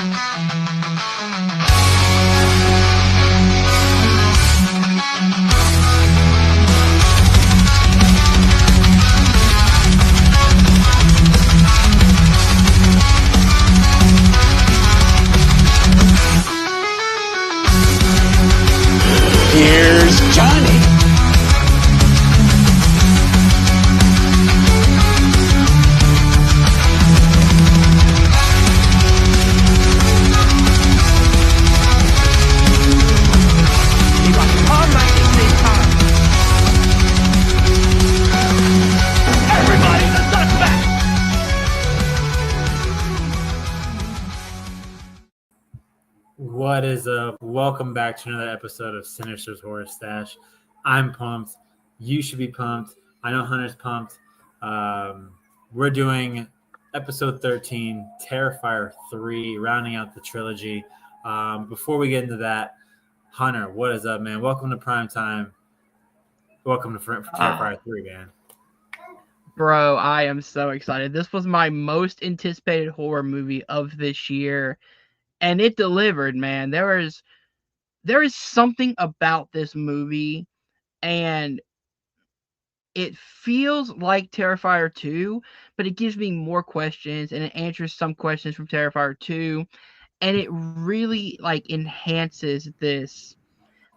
Here's Johnny. What is up? Welcome back to another episode of Sinister's Horror Stash. I'm pumped. You should be pumped. I know Hunter's pumped. We're doing episode 13, Terrifier 3, rounding out the trilogy. Before we get into that, Hunter, what is up, man? Welcome to Primetime. Welcome to Terrifier 3, man. Bro, I am so excited. This was my most anticipated horror movie of this year. And it delivered, man. There is something about this movie, and it feels like Terrifier 2, but it gives me more questions, and it answers some questions from Terrifier 2, and it really enhances this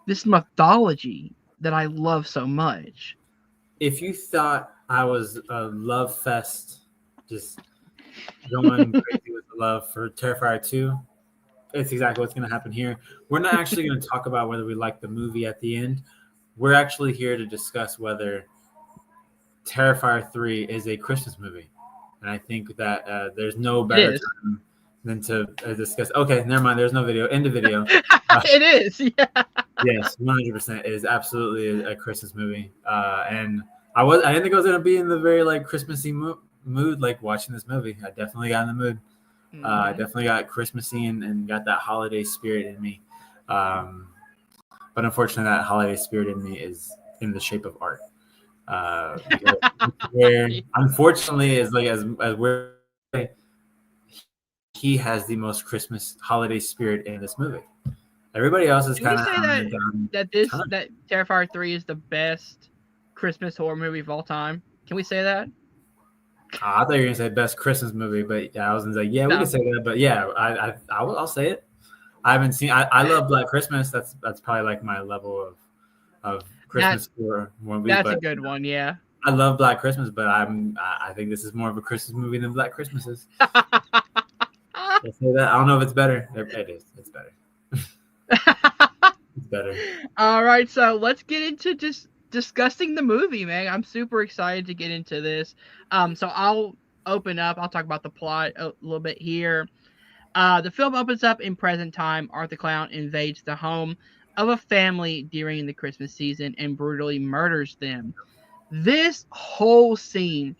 mythology that I love so much. If you thought I was a love fest, just going crazy with the love for Terrifier 2, it's exactly what's going to happen here. We're not actually going to talk about whether we like the movie at the end. We're actually here to discuss whether Terrifier 3 is a Christmas movie. And I think that there's no better time than to discuss. Okay, never mind. There's no video. End of video. It is, yeah. Yes, 100%. It is absolutely a Christmas movie. And I didn't think I was going to be in the very Christmassy mood watching this movie. I definitely got in the mood. I definitely got Christmassy and got that holiday spirit in me. But unfortunately, that holiday spirit in me is in the shape of art. Unfortunately, as we're he has the most Christmas holiday spirit in this movie. Everybody else is kind of that Terrifier 3 is the best Christmas horror movie of all time. Can we say that? I thought you were gonna say best Christmas movie, but yeah, I was gonna say we can say that, but yeah, I'll say it. I haven't seen. I love Black Christmas. That's probably my level of Christmas horror movie. That's a good one, yeah. I love Black Christmas, but I think this is more of a Christmas movie than Black Christmas is. I'll say that. I don't know if it's better. It is. It's better. It's better. All right, so let's get into just discussing the movie, man. I'm super excited to get into this. So I'll open up. I'll talk about the plot a little bit here. The film opens up in present time. Art the Clown invades the home of a family during the Christmas season and brutally murders them. This whole scene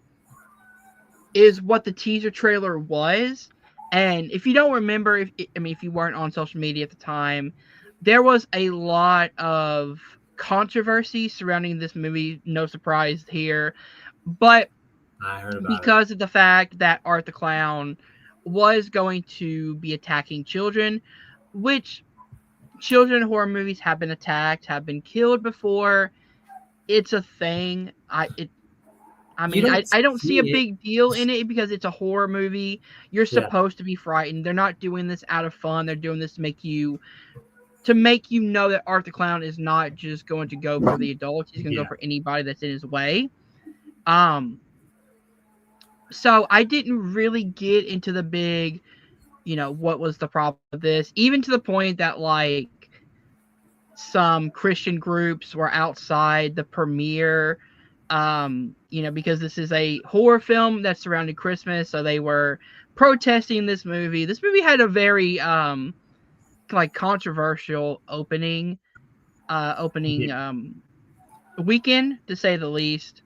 is what the teaser trailer was. And if you don't remember, if you weren't on social media at the time, there was a lot of controversy surrounding this movie. No surprise here, but I heard about because of the fact that Art the Clown was going to be attacking children, which children in horror movies have been attacked, have been killed before. It's a thing. I don't see a big deal in it because it's a horror movie. You're supposed to be frightened. They're not doing this out of fun. They're doing this to make you know that Art the Clown is not just going to go for the adults. He's going to go for anybody that's in his way. So I didn't really get into the big, what was the problem with this, even to the point that some Christian groups were outside the premiere, because this is a horror film that's surrounding Christmas. So they were protesting this movie. This movie had a very, controversial opening weekend, to say the least.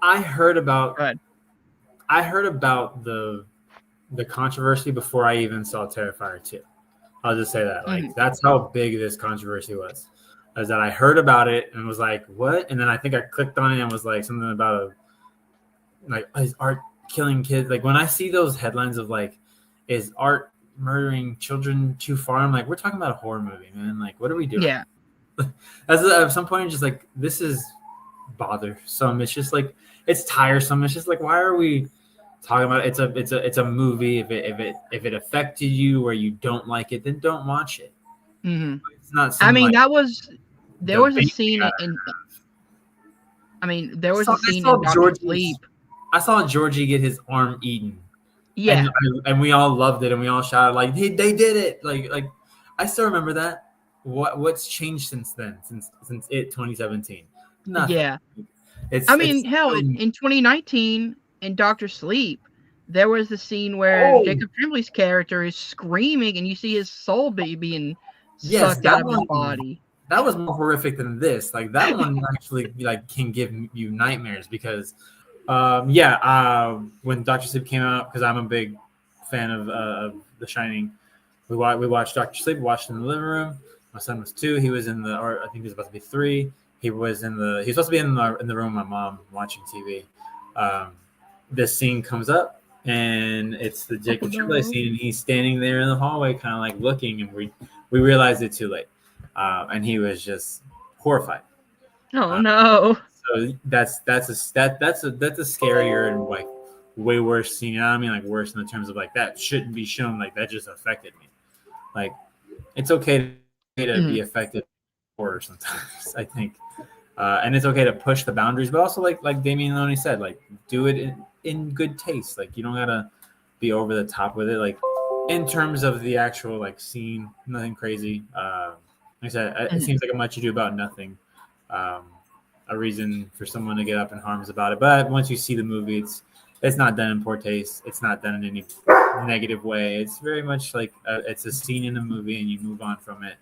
I heard about the controversy before I even saw Terrifier 2. I'll just say that. That's how big this controversy was. Is that I heard about it and was like, what? And then I think I clicked on it and was like something about is Art killing kids? When I see those headlines of is Art murdering children too far. I'm like, we're talking about a horror movie, man. Like, what are we doing? Yeah. At some point, I'm just like, this is bothersome. It's just like, it's tiresome. It's just like, why are we talking about it? It's a movie. If it affected you or you don't like it, then don't watch it. Mm-hmm. It's not. I mean, like, there was a scene in. I mean, there was a scene in Dr. Sleep. I saw Georgie get his arm eaten. Yeah, and we all loved it, and we all shouted like, "They did it!" Like I still remember that. What's changed since then? Since 2017? Nothing. Yeah. Hell, in 2019 in Dr. Sleep, there was the scene where Jacob Tremblay's character is screaming, and you see his soul being sucked out of his body. That was more horrific than this. Like that one actually like can give you nightmares because. When Dr. Sleep came out, because I'm a big fan of The Shining, we watched Dr. Sleep. We watched it in the living room. My son was 2. He was or I think he was about to be 3. He was supposed to be in the room with my mom watching TV. This scene comes up, and it's the Jacob Tremblay scene, and he's standing there in the hallway, kind of like looking, and we realized it too late, and he was just horrified. Oh no. So that's a scarier and like way worse scene. You know what I mean? Like worse in the terms of like that shouldn't be shown. Like that just affected me. Like it's okay to be affected by horror sometimes. I think, and it's okay to push the boundaries, but also like Damien Loney said, like do it in good taste. Like you don't gotta be over the top with it. Like in terms of the actual like scene, nothing crazy. Like I said, it seems like a much ado about nothing. A reason for someone to get up in arms about it, but once you see the movie, it's not done in poor taste. It's not done in any negative way. It's very much like it's a scene in a movie, and you move on from it,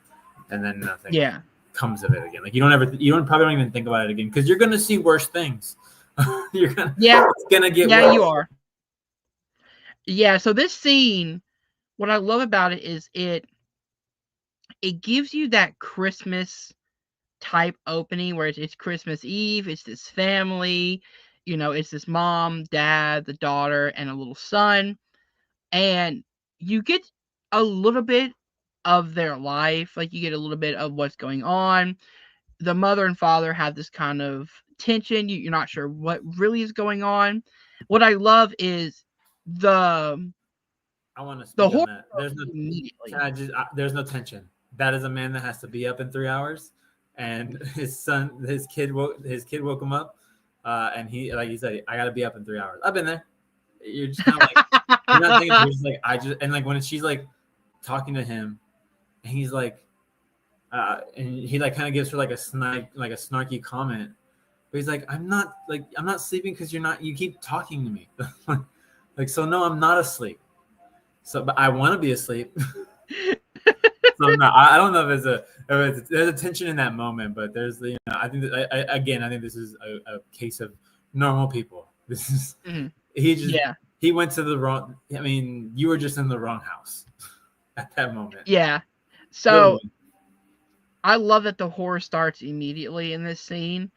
and then nothing comes of it again. Like you probably don't even think about it again because you're gonna see worse things. It's gonna get worse. You are. Yeah. So this scene, what I love about it is it gives you that Christmas type opening where it's Christmas Eve, it's this family, it's this mom, dad, the daughter, and a little son, and you get a little bit of their life, like you get a little bit of what's going on. The mother and father have this kind of tension. You're not sure what really is going on. What I love is I want to speak on that. There's no tension. That is a man that has to be up in 3 hours. And his kid woke him up, and he, like he said, I gotta be up in 3 hours. I've been there. You're just kind of like, you're not thinking. You're just like, and like when she's like talking to him, and he's like, and he like kind of gives her like a snarky comment, but he's like, I'm not sleeping because you keep talking to me, like so no, I'm not asleep. So, but I want to be asleep. So no, I don't know if there's a tension in that moment, but there's I think this is a case of normal people. This is he went to the wrong. I mean, you were just in the wrong house at that moment. Yeah. So I love that the horror starts immediately in this scene,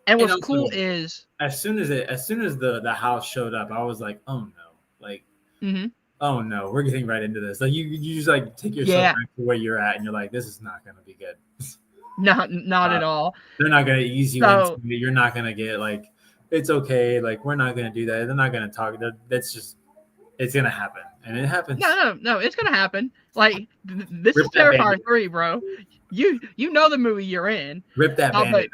and what's cool is as soon as the house showed up, I was like, oh no, like. Mm-hmm. Oh no, we're getting right into this. Like you just like take yourself back to where you're at, and you're like, this is not gonna be good. Not at all. They're not gonna ease you into it. You're not gonna get like, it's okay. Like we're not gonna do that. They're not gonna talk. That's just, it's gonna happen, and it happens. No, it's gonna happen. Like this is Terrifier 3, bro. You know the movie you're in. Rip that band-aid.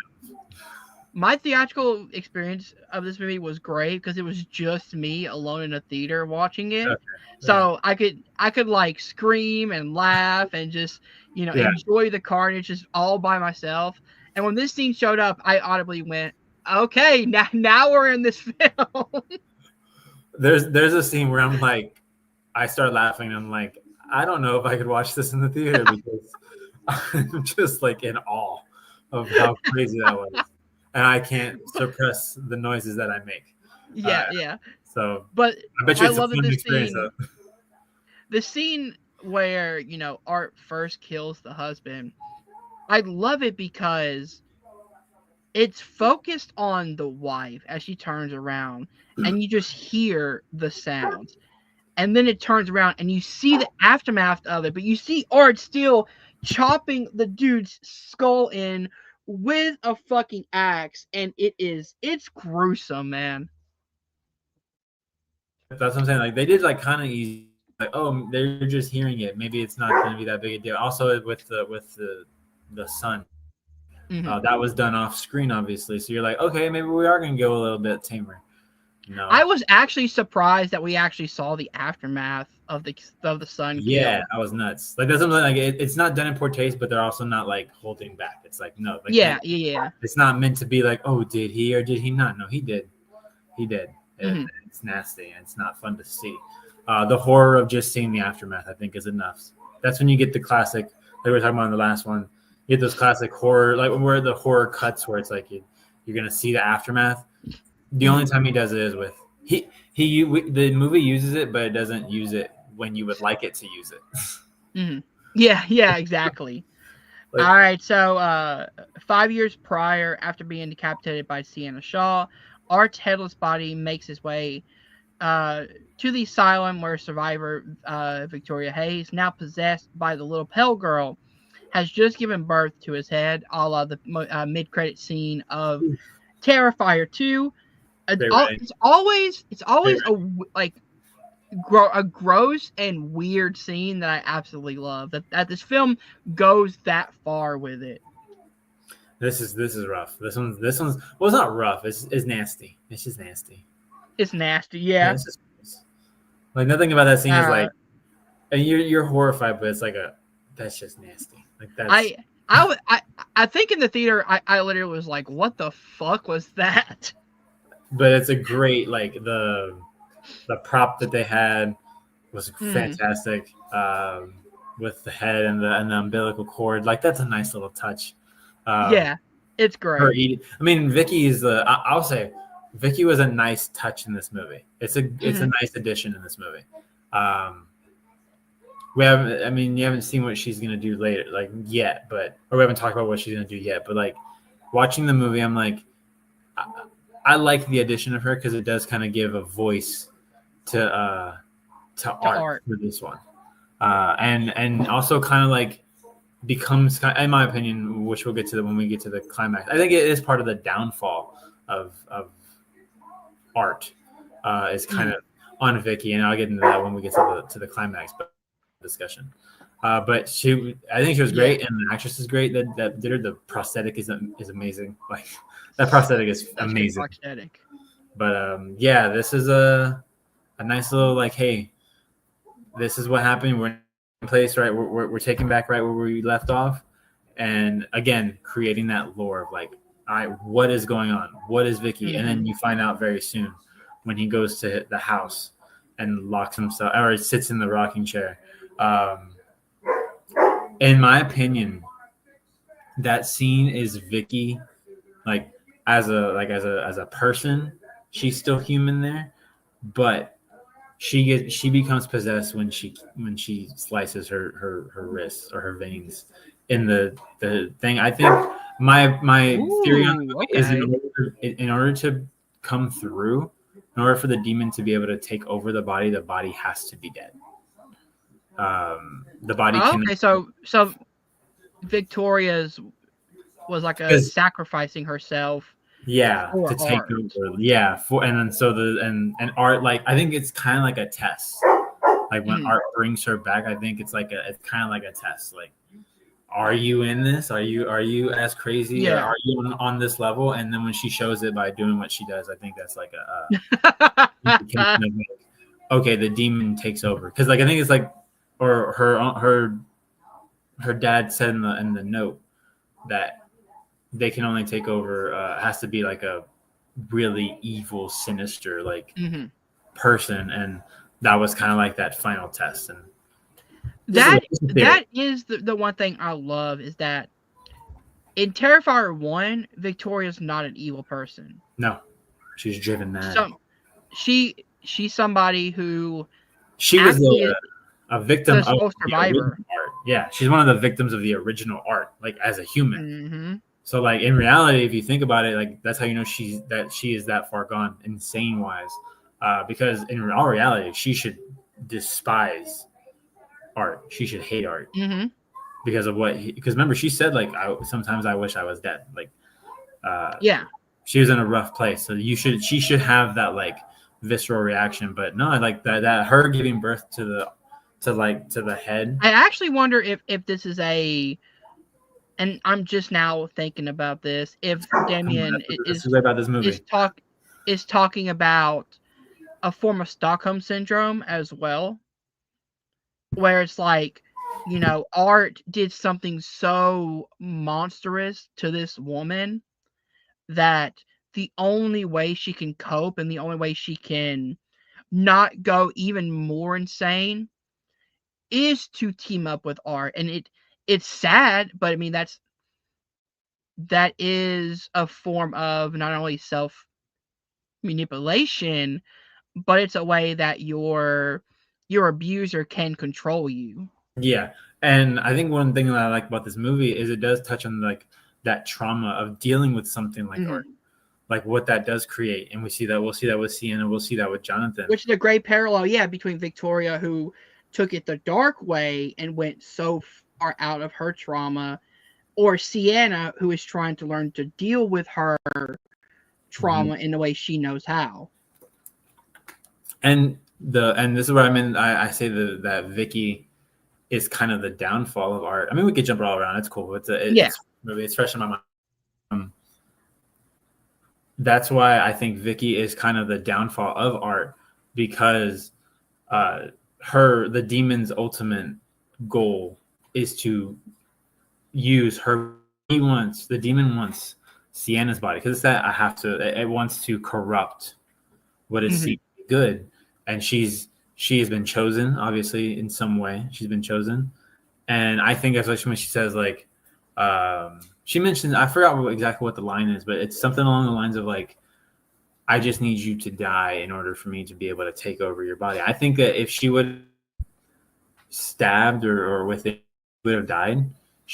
My theatrical experience of this movie was great because it was just me alone in a theater watching it. Okay. So I could like scream and laugh and just, enjoy the carnage just all by myself. And when this scene showed up, I audibly went, okay, now we're in this film. There's a scene where I'm like, I start laughing and I'm like, I don't know if I could watch this in the theater because I'm just like in awe of how crazy that was. And I can't suppress the noises that I make. Yeah. So, but I bet you it's a fun experience. The scene where Art first kills the husband, I love it because it's focused on the wife as she turns around, and you just hear the sounds. and then it turns around and you see the aftermath of it, but you see Art still chopping the dude's skull in with a fucking axe, and it's gruesome, man. That's what I'm saying. Like they did like kind of easy. Like, oh, they're just hearing it. Maybe it's not going to be that big a deal. Also, with the son, that was done off screen, obviously. So you're like, okay, maybe we are going to go a little bit tamer. No, I was actually surprised that we actually saw the aftermath of the son. Yeah, kill. I was nuts. Like that's something like it's not done in poor taste, but they're also not like holding back. It's like no, like Yeah. It's not meant to be like, oh, did he or did he not? No, he did. He did. It's nasty and it's not fun to see. The horror of just seeing the aftermath, I think, is enough. That's when you get the classic, like we were talking about in the last one. You get those classic horror, like where the horror cuts, where it's like you're gonna see the aftermath. The only time he does it is with the movie uses it, but it doesn't use it when you would like it to use it. Yeah, exactly. All right, so 5 years prior, after being decapitated by Sienna Shaw, Art's headless body makes his way to the asylum where survivor Victoria Hayes, now possessed by the little pale girl, has just given birth to his head, a la the mid-credit scene of Terrifier 2. It's always a gross and weird scene that I absolutely love. That this film goes that far with it. This is rough. This one's well, it's not rough. It's nasty. It's just nasty. It's nasty, yeah. It's just, like nothing about that scene is like, and you're horrified, but it's like that's just nasty. Like that's. I think in the theater I literally was like, what the fuck was that? But it's a great like the prop that they had was fantastic with the head and the umbilical cord. Like that's a nice little touch. Yeah, it's great. I mean, Vicky is I'll say Vicky was a nice touch in this movie. It's a nice addition in this movie. You haven't seen what she's gonna do later, like yet, or we haven't talked about what she's gonna do yet. But like watching the movie, I'm like, I like the addition of her because it does kind of give a voice to art for this one, and also kind of like becomes, in my opinion, which we'll get to when we get to the climax. I think it is part of the downfall of art is kind of on Vicky, and I'll get into that when we get to the climax discussion. But I think she was great, and the actress is great. That did her. The prosthetic is amazing. Like that prosthetic is amazing. Prosthetic. But this is a nice little like, hey, this is what happened. We're in place, right? We're taking back right where we left off, and again, creating that lore of like, all right, what is going on? What is Vicky? And then you find out very soon when he goes to the house and locks himself or sits in the rocking chair. In my opinion, that scene is Vicky, like as a person, she's still human there, but she becomes possessed when she slices her wrists or her veins in the thing. I think my theory on the movie is in order to come through, in order for the demon to be able to take over the body has to be dead. The body can. Okay, so Victoria's was like sacrificing herself. To take over. And art, like I think it's kind of like a test. Like when art brings her back, I think it's kind of like a test. Like, are you in this? Are you as crazy? Yeah. Or are you on this level? And then when she shows it by doing what she does, I think that's like a indication of like, okay, the demon takes over. Because like I think it's like, or her dad said in the note that they can only take over. Has to be like a really evil, sinister like person, and that was kind of like that final test. And that is the one thing I love is that in Terrifier 1, Victoria's not an evil person. No, she's driven mad. She's somebody who she was a victim of survivor. The art. Yeah, she's one of the victims of the original art, like as a human. So like in reality, if you think about it, like that's how you know she is that far gone, insane wise. Because in all reality, she should despise Art. She should hate Art Mm-hmm. because of because remember she said like sometimes I wish I was dead. Like Yeah. she was in a rough place. So she should have that like visceral reaction. But no, I like that her giving birth to the head. I actually wonder if this is and I'm just now thinking about this, if Damien This is about this movie. is talking about a form of Stockholm syndrome as well, where it's like, Art did something so monstrous to this woman that the only way she can cope and the only way she can not go even more insane is to team up with Art. And it's sad, but I mean that is a form of not only self manipulation, but it's a way that your abuser can control you. Yeah, and I think one thing that I like about this movie is it does touch on like that trauma of dealing with something like Art, like what that does create, and we'll see that with Sienna, we'll see that with Jonathan, which is a great parallel, between Victoria, who took it the dark way and went so far out of her trauma, or Sienna, who is trying to learn to deal with her trauma in the way she knows how. And this is what I mean. I say that Vicky is kind of the downfall of Art. I mean, we could jump all around. It's cool. It's fresh in my mind. That's why I think Vicky is kind of the downfall of Art, because the demon's ultimate goal is to use her. The demon wants Sienna's body, because it's that it wants to corrupt what is seen to be good, and she has been chosen, obviously in some way she's been chosen. And I think especially when she says like she mentioned, I forgot exactly what the line is, but it's something along the lines of like, I just need you to die in order for me to be able to take over your body. I think that if she would stabbed or with it would have died,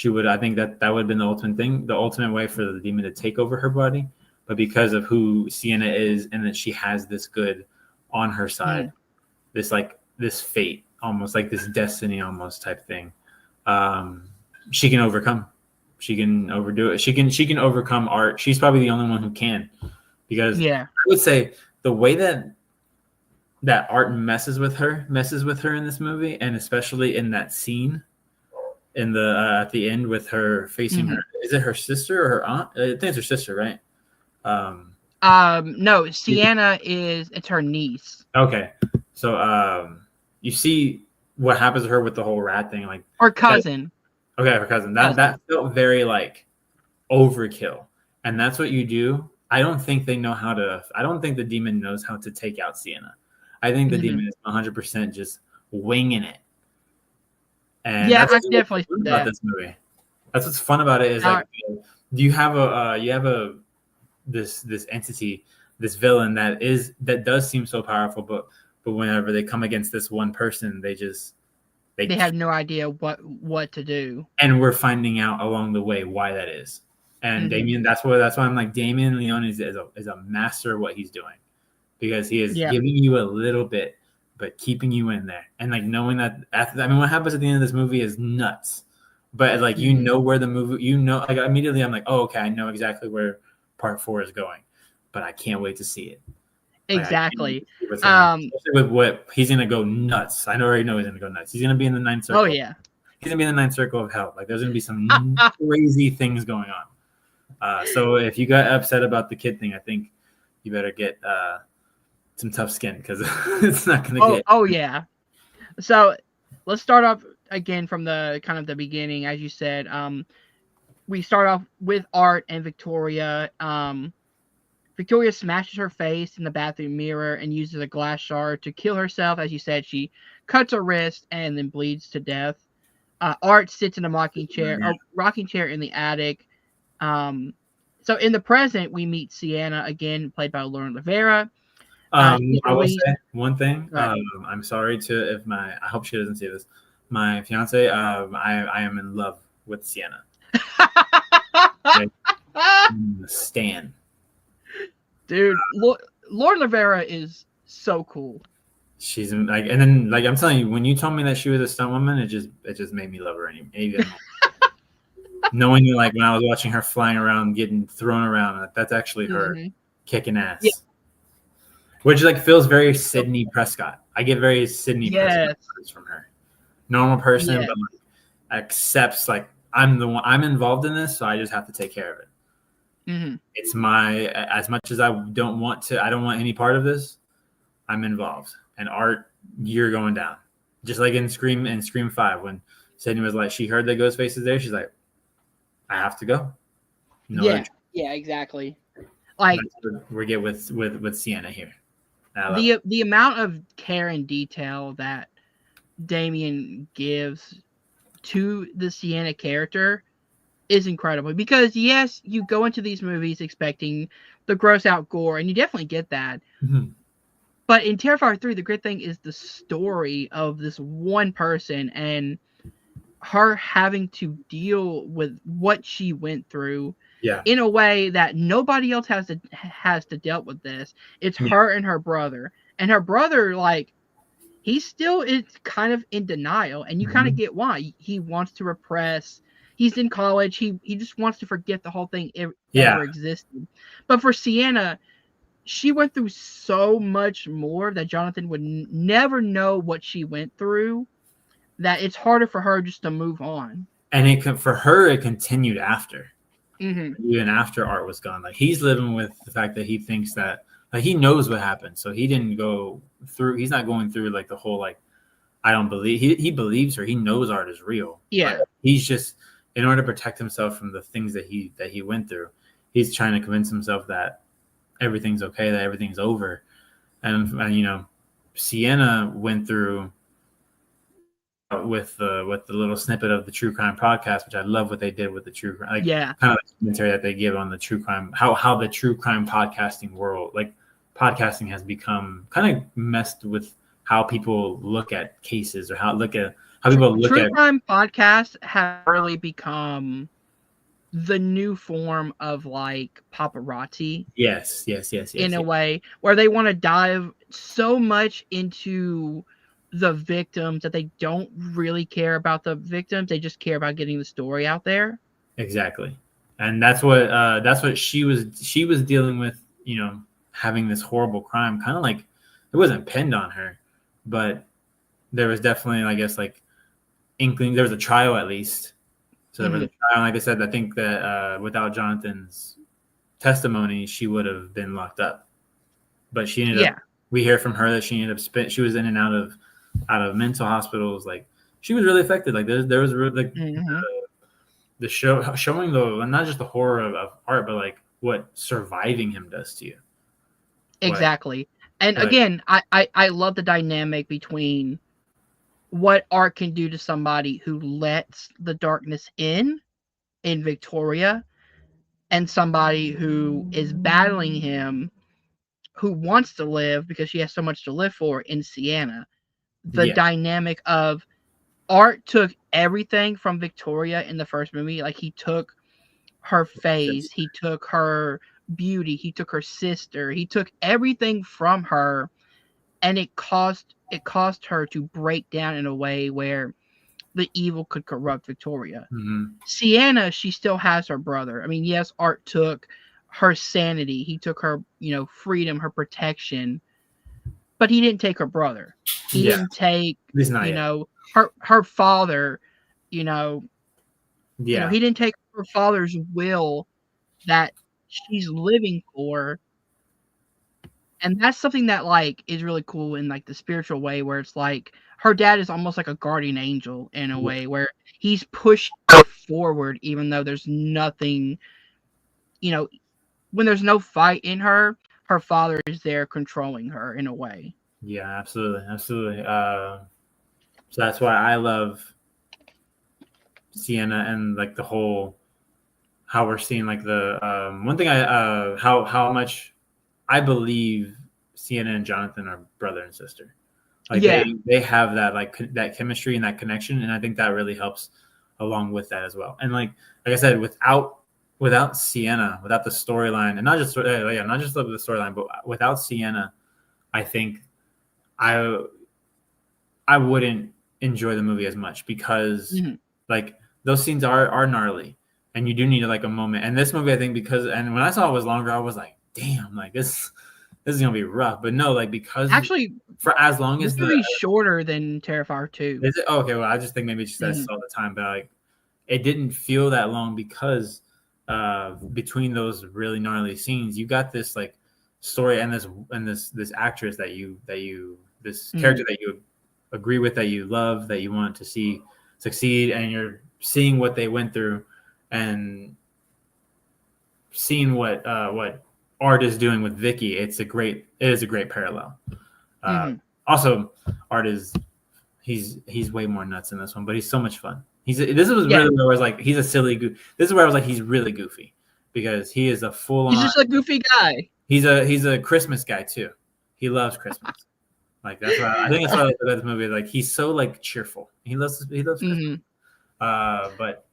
I think that would have been the ultimate thing, the ultimate way for the demon to take over her body. But because of who Sienna is, and that she has this good on her side, this fate, almost like this destiny almost type thing, she can overcome. She can overdo it. She can overcome Art. She's probably the only one who can, because I would say the way that Art messes with her in this movie, and especially in that scene in the at the end with her facing her, is it her sister or her aunt? I think it's her sister, right? No, Sienna it's her niece. Okay, so you see what happens to her with the whole rat thing, like her cousin. Her cousin. That felt very like overkill, and that's what you do. I don't think they know how to. I don't think the demon knows how to take out Sienna. I think the demon is 100% just winging it. And I definitely see that about this movie. That's what's fun about it is like, you have this entity, this villain that does seem so powerful, but whenever they come against this one person, they have no idea what to do. And we're finding out along the way why that is. And Damien, that's why I'm like, Damien Leone is a master of what he's doing, because he is giving you a little bit, but keeping you in there, and like knowing that. What happens at the end of this movie is nuts, but like you know where the movie, like immediately I'm like, oh okay, I know exactly where part 4 is going, but I can't wait to see it. Exactly. Especially with what he's gonna go nuts. I already know he's gonna go nuts. He's gonna be in the 9th circle. Oh yeah, he's gonna be in the 9th circle of hell. Like there's gonna be some crazy things going on. So if you got upset about the kid thing, I think you better get some tough skin, because it's not going to get. Oh yeah. So let's start off again from the kind of the beginning, as you said. We start off with Art and Victoria. Victoria smashes her face in the bathroom mirror and uses a glass shard to kill herself. As you said, she cuts her wrist and then bleeds to death. Art sits in a rocking chair in the attic. So in the present, we meet Sienna, again played by Lauren Rivera. I will say one thing. I'm sorry I hope she doesn't see this. My fiance, I am in love with Sienna. Stan. Dude, Lauren Rivera is so cool. She's like, and then like I'm telling you, when you told me that she was a stunt woman, it just made me love her even more. Knowing you, like when I was watching her flying around, getting thrown around, like, that's actually her kicking ass. Yeah. Which like feels very Sydney Prescott. I get very Sydney Prescott vibes from her. Normal person, but like accepts like I'm involved in this, so I just have to take care of it. Mm-hmm. It's as much as I don't want any part of this, I'm involved. And Art, you're going down. Just like in Scream 5, when Sydney was like, she heard that Ghostface is there, she's like, I have to go. No, yeah, exactly. Like we get with Sienna here. The amount of care and detail that Damien gives to the Sienna character is incredible, because yes, you go into these movies expecting the gross out gore, and you definitely get that. Mm-hmm. But in Terrifier 3, the great thing is the story of this one person and her having to deal with what she went through in a way that nobody else has to deal with this. It's her and her brother. And her brother, like, he still is kind of in denial, and you kind of get why. He wants to repress. He's in college. He just wants to forget the whole thing ever existed. But for Sienna, she went through so much more that Jonathan would never know what she went through, that it's harder for her just to move on. And for her, it continued after. Mm-hmm. Even after Art was gone. Like, he's living with the fact that he thinks that, like, he knows what happened. So he's not going through like the whole, like, I don't believe, he believes her. He knows Art is real. Yeah. But he's just, in order to protect himself from the things that he went through, he's trying to convince himself that everything's okay, that everything's over. And you know, Sienna went through with the little snippet of the true crime podcast, which I love what they did with the true crime, like kind of like commentary that they give on the true crime, how the true crime podcasting world, like podcasting has become kind of messed with how people look at cases, or how people look at true crime podcasts have really become the new form of like paparazzi. Yes. In a way where they want to dive so much into the victims that they don't really care about the victims. They just care about getting the story out there. Exactly. And that's what she was dealing with, you know, having this horrible crime, kind of like it wasn't pinned on her, but there was definitely, I guess, like inkling. There was a trial at least. So there was a trial. Like I said, I think that without Jonathan's testimony, she would have been locked up. But she ended up. We hear from her that she ended up she was in and out of mental hospitals. Like, she was really affected. Like, there was really, like the show showing not just the horror of Art, but like what surviving him does to you. Exactly. And again, I love the dynamic between what Art can do to somebody who lets the darkness in Victoria, and somebody who is battling him, who wants to live because she has so much to live for, in Sienna. The dynamic of Art took everything from Victoria in the first movie. Like, he took her face, he took her beauty, he took her sister, he took everything from her, and it caused her to break down in a way where the evil could corrupt Victoria. Sienna, she still has her brother. I mean, yes, Art took her sanity, he took her, you know, freedom, her protection, but he didn't take her brother. He didn't take, you know, her father, you know. You know, he didn't take her father's will that she's living for. And that's something that, like, is really cool in, like, the spiritual way, where it's like her dad is almost like a guardian angel in a way, where he's pushing her forward, even though there's nothing, you know, when there's no fight in her, her father is there controlling her in a way. Yeah, absolutely. So that's why I love Sienna, and like the whole, how we're seeing like the one thing how much I believe Sienna and Jonathan are brother and sister. Like, they have that, like, that chemistry and that connection, and I think that really helps along with that as well. And like I said, without Sienna, without the storyline, and not just the storyline, but without Sienna, I think I wouldn't enjoy the movie as much because like those scenes are gnarly, and you do need like a moment. And this movie, I think, and when I saw it was longer, I was like, damn, like this is gonna be rough. But no, like because Actually, for as long this as movie's shorter than Terrifier 2. is it okay? Well, I just think maybe it's just I saw the time, but like it didn't feel that long because between those really gnarly scenes, you got this like story and this actress that you this character that you agree with, that you love, that you want to see succeed, and you're seeing what they went through and seeing what Art is doing with Vicky. It is a great parallel. Also, Art is he's way more nuts in this one, but he's so much fun. This was really where I was like, he's a silly goof. This is where I was like, he's really goofy because he is a full on. He's just a goofy guy. He's a Christmas guy too. He loves Christmas. Like that's why I think that's why I like about this movie. Like he's so like cheerful. He loves Christmas. But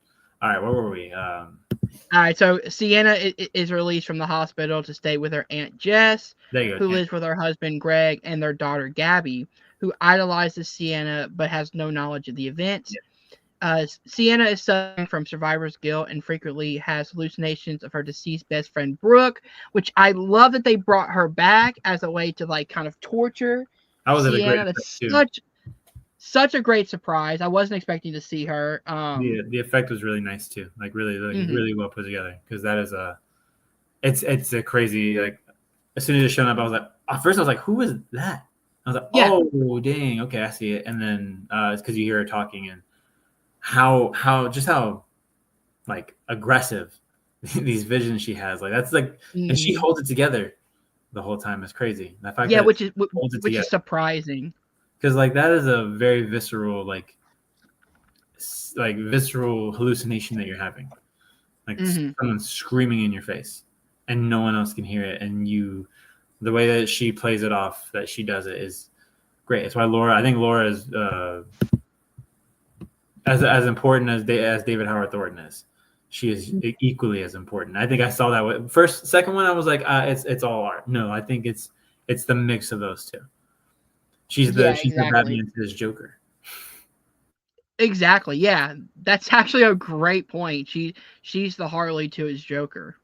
all right, where were we? All right, so Sienna is released from the hospital to stay with her Aunt Jess, who lives with her husband Greg and their daughter Gabby, who idolizes Sienna but has no knowledge of the events. Sienna is suffering from survivor's guilt and frequently has hallucinations of her deceased best friend Brooke, which I love that they brought her back as a way to like kind of torture Sienna. That's such a great surprise. I wasn't expecting to see her. The effect was really nice too, like really well put together, because that is it's a crazy, like as soon as it showed up, I was like, at first I was like, who is that? I was like, oh dang, okay, I see it. And then it's because you hear her talking and how like aggressive these visions she has, like that's like, and she holds it together the whole time. Is crazy. The fact which is surprising, because like that is a very visceral visceral hallucination that you're having, like someone screaming in your face and no one else can hear it, and the way that she plays it off, that she does it, is great. It's why I think Laura is as important as David Howard Thornton is. She is equally as important. I think I saw that second one. I was like, it's all Art. No, I think it's the mix of those two. She's the Batman to his Joker. Exactly. Yeah, that's actually a great point. She's the Harley to his Joker.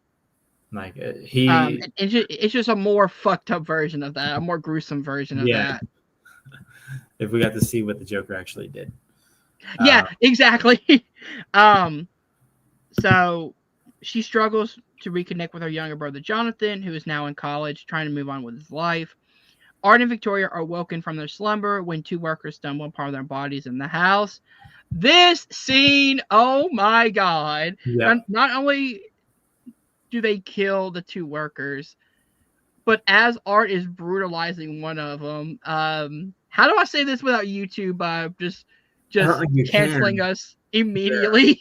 Like it's just a more fucked up version of that, a more gruesome version of that. If we got to see what the Joker actually did. Yeah, exactly. So she struggles to reconnect with her younger brother Jonathan, who is now in college, trying to move on with his life. Art and Victoria are woken from their slumber when two workers stumble upon their bodies in the house. This scene, oh my god! Yep. Not only do they kill the two workers, but as Art is brutalizing one of them, how do I say this without YouTube just canceling us immediately?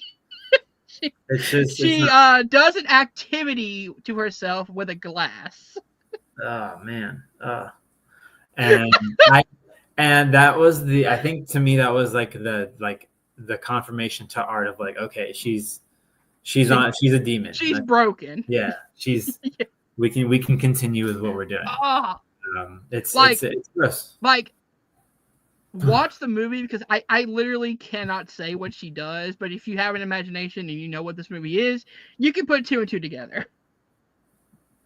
She does an activity to herself with a glass. Oh man. And and that was I think to me that was like the confirmation to Art of like, okay, she's a demon. She's broken. Yeah, she's we can continue with what we're doing. It's gross. Like, watch the movie, because I literally cannot say what she does, but if you have an imagination and you know what this movie is, you can put two and two together.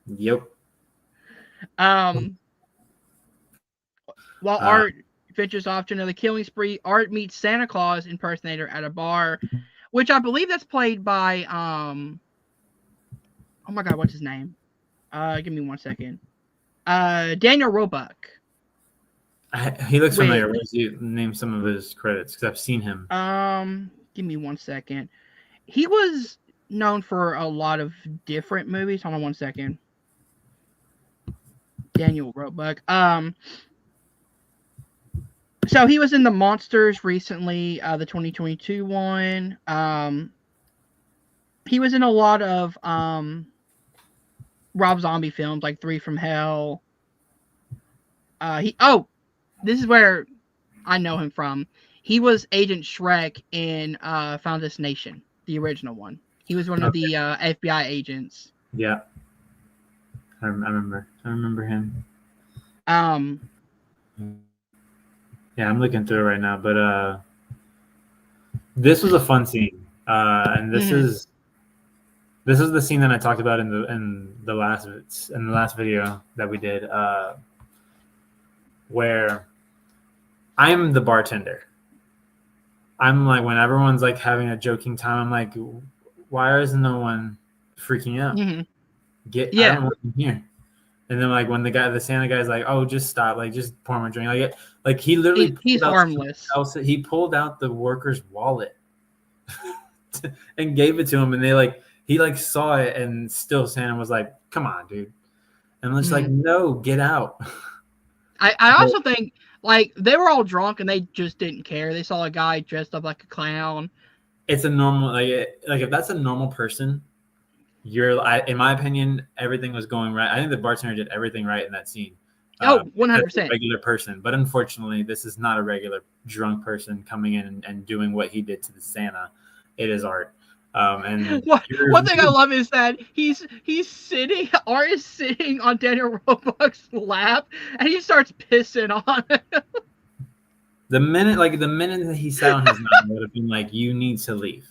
Yep. While Art ventures off to another killing spree, Art meets Santa Claus impersonator at a bar, which I believe that's played by oh my god, what's his name? Give me 1 second. Daniel Roebuck. He looks familiar. Why don't you name some of his credits? Because I've seen him. Give me 1 second. He was known for a lot of different movies. Hold on 1 second. Daniel Roebuck. So he was in The Monsters recently, the 2022 one. He was in a lot of Rob Zombie films, like Three from Hell. This is where I know him from. He was Agent Shrek in Final Destination, the original one. He was one of the FBI agents. Yeah, I remember him. Yeah, I'm looking through it right now, but this was a fun scene, and this is the scene that I talked about in the last video that we did, where I'm the bartender. I'm like, when everyone's like having a joking time, I'm like, why is no one freaking out? I don't want them here. And then like when the Santa guy's like, oh, just stop, like just pour him a drink, like he literally he's harmless. He pulled out the worker's wallet and gave it to him, and he saw it, and still Santa was like, come on, dude. And I'm just like, no, get out. I also think like they were all drunk and they just didn't care. They saw a guy dressed up like a clown. It's a normal like if that's a normal person, in my opinion, everything was going right. I think the bartender did everything right in that scene. 100%. Regular person, but unfortunately, this is not a regular drunk person coming in and doing what he did to the Santa. It is Art. And one thing I love is that he's sitting. Art is sitting on Daniel Roebuck's lap, and he starts pissing on him. The minute that he sat on his lap, I would have been like, "You need to leave."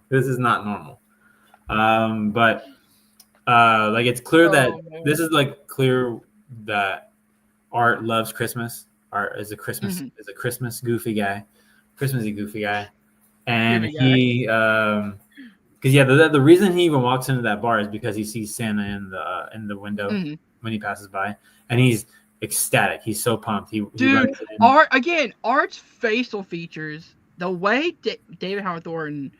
This is not normal. But it's clear that this is clear that Art loves Christmas. Art is a Christmas goofy guy, Christmassy goofy guy, and he because the reason he even walks into that bar is because he sees Santa in the window when he passes by, and he's ecstatic. He's so pumped. Dude, Art's facial features, the way David Howard Thornton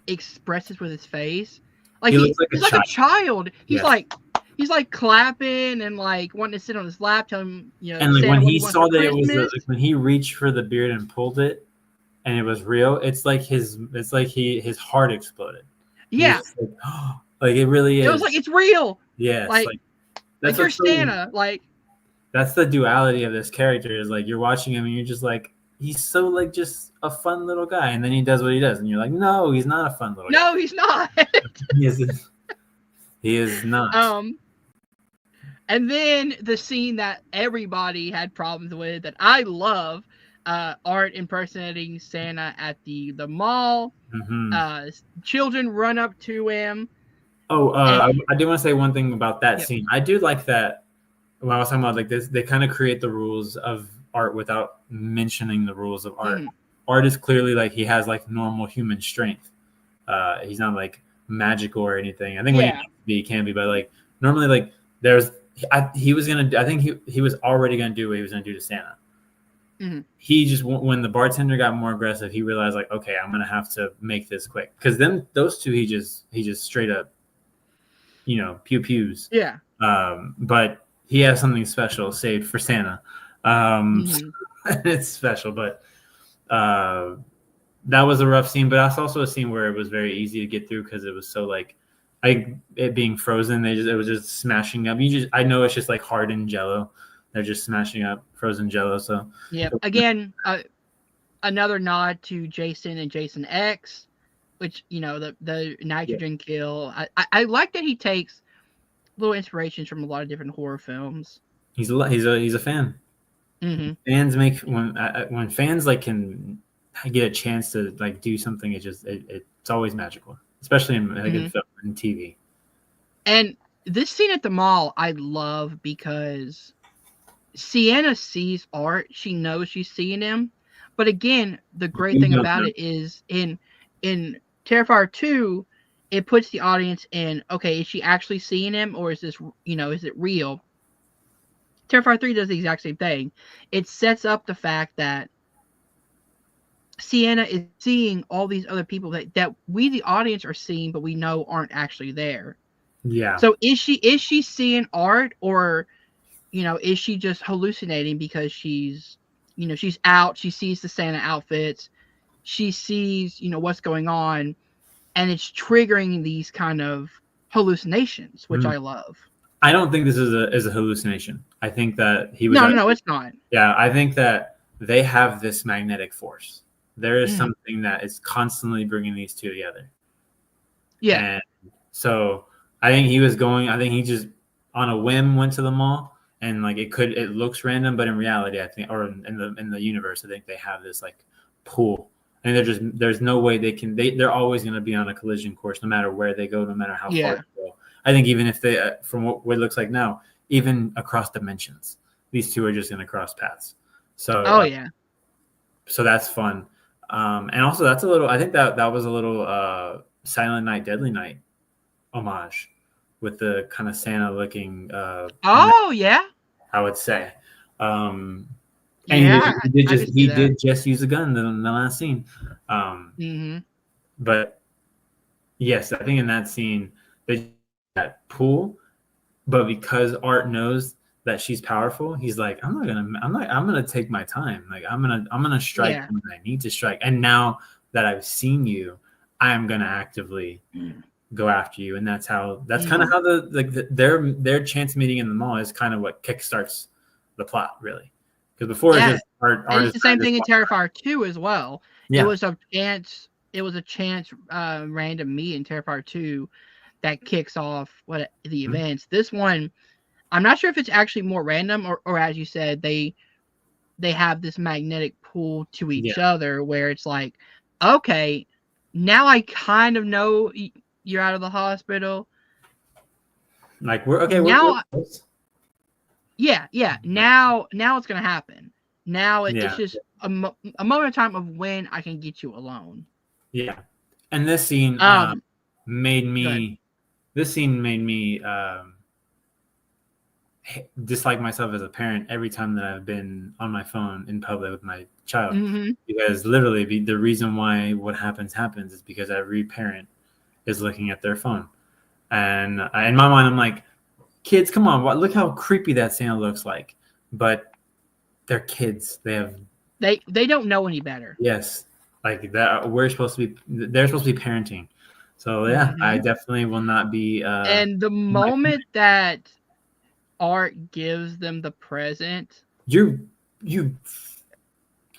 expresses with his face, he's like a child. He's like clapping and wanting to sit on his lap, telling him, and when he saw that it was when he reached for the beard and pulled it, and it was real, it's like his heart exploded. Yeah, it really is. It was like, it's real. Yeah, that's you're Santa. That's the duality of this character. Is you're watching him and you're just like, he's so just a fun little guy, and then he does what he does, and you're like, no, he's not a fun little guy. No, he's not. He is not. And then the scene that everybody had problems with, that I love, Art impersonating Santa at the mall. Children run up to him. I do want to say one thing about that scene. I do like that. When I was talking about this, they kind of create the rules of Art without mentioning the rules of Art. Art is clearly he has normal human strength. He's not magical or anything. I think when he can be, but normally he was already gonna do what he was gonna do to Santa. He just, when the bartender got more aggressive, he realized okay, I'm gonna have to make this quick, because then those two he just straight up pew pews. But he has something special saved for Santa. It's special, but that was a rough scene. But that's also a scene where it was very easy to get through, because it was so it being frozen. It was just smashing up. I know it's just hardened Jello. They're just smashing up frozen Jello. So again, another nod to Jason and Jason X, which the nitrogen kill. I like that he takes little inspirations from a lot of different horror films. He's a fan. Fans make when fans can get a chance to do something, it's always magical, especially in in film and TV. And this scene at the mall I love, because Sienna sees Art. She knows she's seeing him, but again, the great thing about it is in Terrifier 2, it puts the audience in, okay, is she actually seeing him, or is this, is it real? Terrifier 3 does the exact same thing. It sets up the fact that Sienna is seeing all these other people that we, the audience, are seeing, but we know aren't actually there. Yeah. So is she seeing Art, or, is she just hallucinating because she's out, she sees the Santa outfits, she sees, what's going on, and it's triggering these kind of hallucinations, which I love. I don't think this is a hallucination. I think that he was. No, it's not. Yeah, I think that they have this magnetic force. There is something that is constantly bringing these two together. Yeah. And so I think he just on a whim went to the mall, and like it looks random, but in reality, I think, or in the universe, I think they have this like pool, and there's no way they're always going to be on a collision course, no matter where they go, no matter how far they go. I think even if they, from what it looks like now, even across dimensions, these two are just going to cross paths. So, so that's fun. And also that's a little, I think that was a little Silent Night, Deadly Night homage with the kind of Santa looking. I would say. And he did just use a gun in the last scene. But yes, I think in that scene, that pool, but because Art knows that she's powerful, he's like, I'm gonna take my time. Like I'm gonna strike when I need to strike. And now that I've seen you, I'm gonna actively go after you. And that's kind of how their chance meeting in the mall is kind of what kickstarts the plot, really. Because before it's just Art it's the same thing in Terrifier 2 as well. Yeah. It was a chance random meet in Terrifier 2 that kicks off the events. This one, I'm not sure if it's actually more random or as you said, they have this magnetic pull to each other where it's like, okay, now I kind of know you're out of the hospital. Like we're okay. Now, Now it's gonna happen. Now it's just a moment of time of when I can get you alone. Yeah, and this scene made me dislike myself as a parent every time that I've been on my phone in public with my child, because literally the reason why what happens is because every parent is looking at their phone, and in my mind I'm like, kids, come on, look how creepy that Santa looks like, but they're kids. They don't know any better. Yes, like that. They're supposed to be parenting. So yeah, I definitely will not be. And the moment that Art gives them the present, you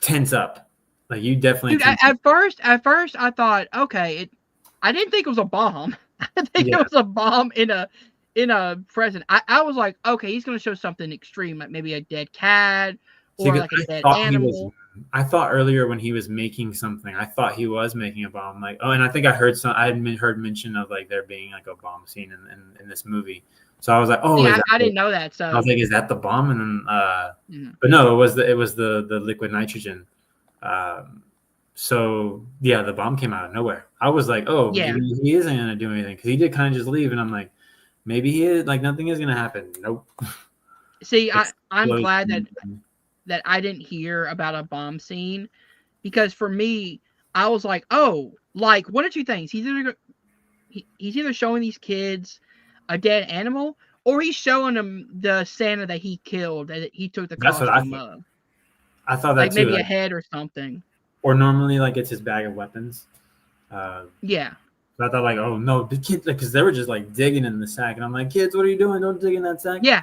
tense up. Like you definitely. Dude, at first, I thought, okay, I didn't think it was a bomb. I think it was a bomb in a present. I was like, okay, he's gonna show something extreme, like maybe a dead cat or like a dead animal. I thought earlier when he was making something, I thought he was making a bomb. Like, and I think I heard heard mention of like there being like a bomb scene in this movie. So I was like, oh, yeah, I didn't know that. So I was like, is that the bomb? And then, but no, it was the liquid nitrogen. So yeah, the bomb came out of nowhere. I was like, oh, maybe he isn't gonna do anything, because he did kind of just leave, and I'm like, maybe he is, like nothing is gonna happen. Nope. See, I'm glad that I didn't hear about a bomb scene, because for me, I was like, oh, like one of two things. He's either showing these kids a dead animal, or he's showing them the Santa that he killed, that he took the costume of. I thought that like too, maybe a head or something. Or normally like it's his bag of weapons. Yeah. So I thought like, oh no, the kids, because they were just like digging in the sack, and I'm like, kids, what are you doing? Don't dig in that sack. Yeah.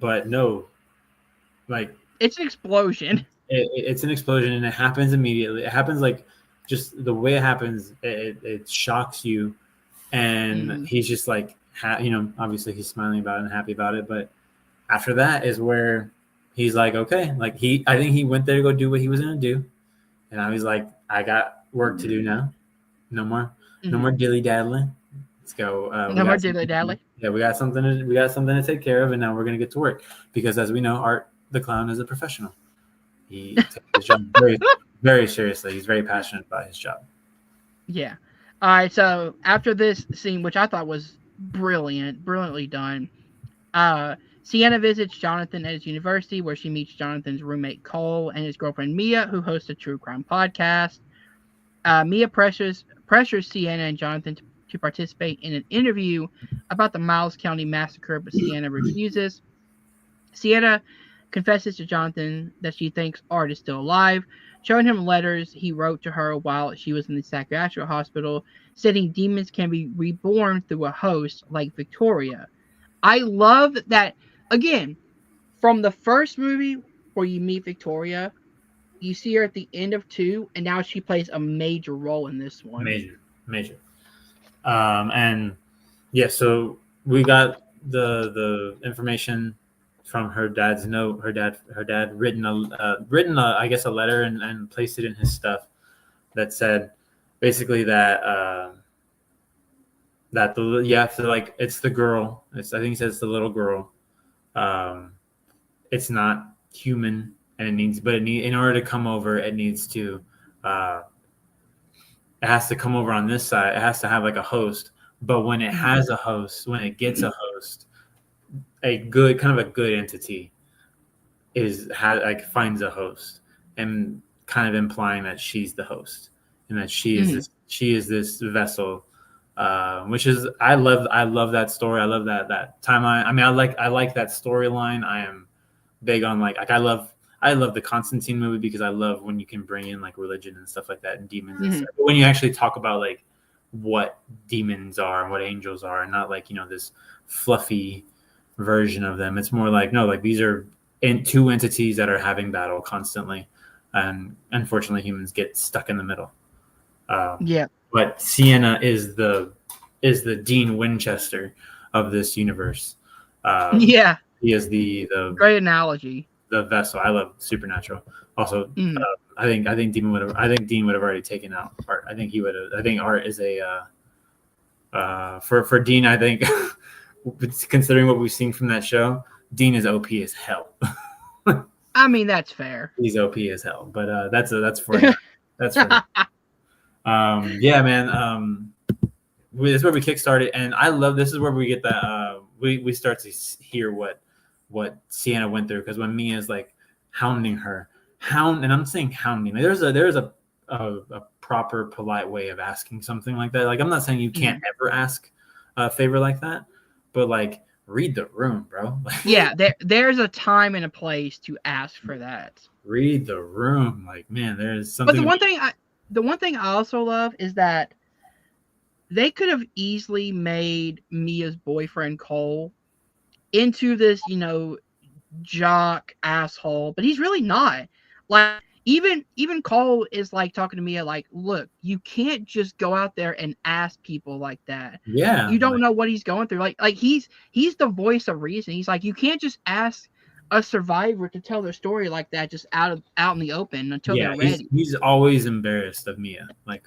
But no, like it's an explosion. It's an explosion, and it happens immediately. It happens like just the way it happens. It shocks you, and he's just like, obviously he's smiling about it and happy about it. But after that is where he's like, okay, like I think he went there to go do what he was gonna do, and I was like, I got work to do now. No more dilly daddling. Let's go. No more dilly dally. Yeah, we got something to take care of, and now we're gonna get to work, because as we know, Art the clown is a professional. He takes his job very, very seriously. He's very passionate about his job. Yeah. All right. So after this scene, which I thought was brilliantly done, Sienna visits Jonathan at his university, where she meets Jonathan's roommate Cole and his girlfriend Mia, who hosts a true crime podcast. Mia pressures Sienna and Jonathan to participate in an interview about the Miles County massacre, but Sienna refuses. Sienna confesses to Jonathan that she thinks Art is still alive, showing him letters he wrote to her while she was in the psychiatric hospital, stating demons can be reborn through a host like Victoria. I love that, again, from the first movie where you meet Victoria, you see her at the end of 2, and now she plays a major role in this one. Major. And yeah, so we got the information from her dad's note. Her dad written I guess a letter and placed it in his stuff that said basically that that the you have to like it's the girl. It's I think he says it's the little girl. Um, it's not human, and in order to come over, uh, it has to come over on this side. It has to have like a host. But when it has a host, when it gets a host, a good entity finds a host and kind of implying that she's the host and that she is this vessel, which is I love that story. I love that timeline. I mean, I like that storyline. I am big on like I love the Constantine movie because I love when you can bring in like religion and stuff like that and demons and stuff. But when you actually talk about like what demons are and what angels are, and not like this fluffy version of them. It's more like no, like these are two entities that are having battle constantly, and unfortunately humans get stuck in the middle. But Sienna is the Dean Winchester of this universe. He is the great analogy. The vessel. I love Supernatural. Also, I think Dean would have already taken out Art. I think he would have. I think Art is a for Dean. I think considering what we've seen from that show, Dean is OP as hell. I mean, that's fair. He's OP as hell, but that's for that's for yeah, man. This is where we kickstarted, and I love. This is where we get that. We start to hear what Sienna went through, because when Mia's like hounding her, and I'm saying hounding. Like, there's a proper polite way of asking something like that. Like I'm not saying you can't ever ask a favor like that, but like read the room, bro. Yeah, there's a time and a place to ask for that. Read the room, like man, there's something. But the one thing I also love is that they could have easily made Mia's boyfriend Cole into this, jock asshole, but he's really not. Like even Cole is like talking to Mia like, look, you can't just go out there and ask people like that. Yeah, you don't know what he's going through. Like he's the voice of reason. He's like, you can't just ask a survivor to tell their story like that just out in the open until they're ready. He's always embarrassed of Mia, like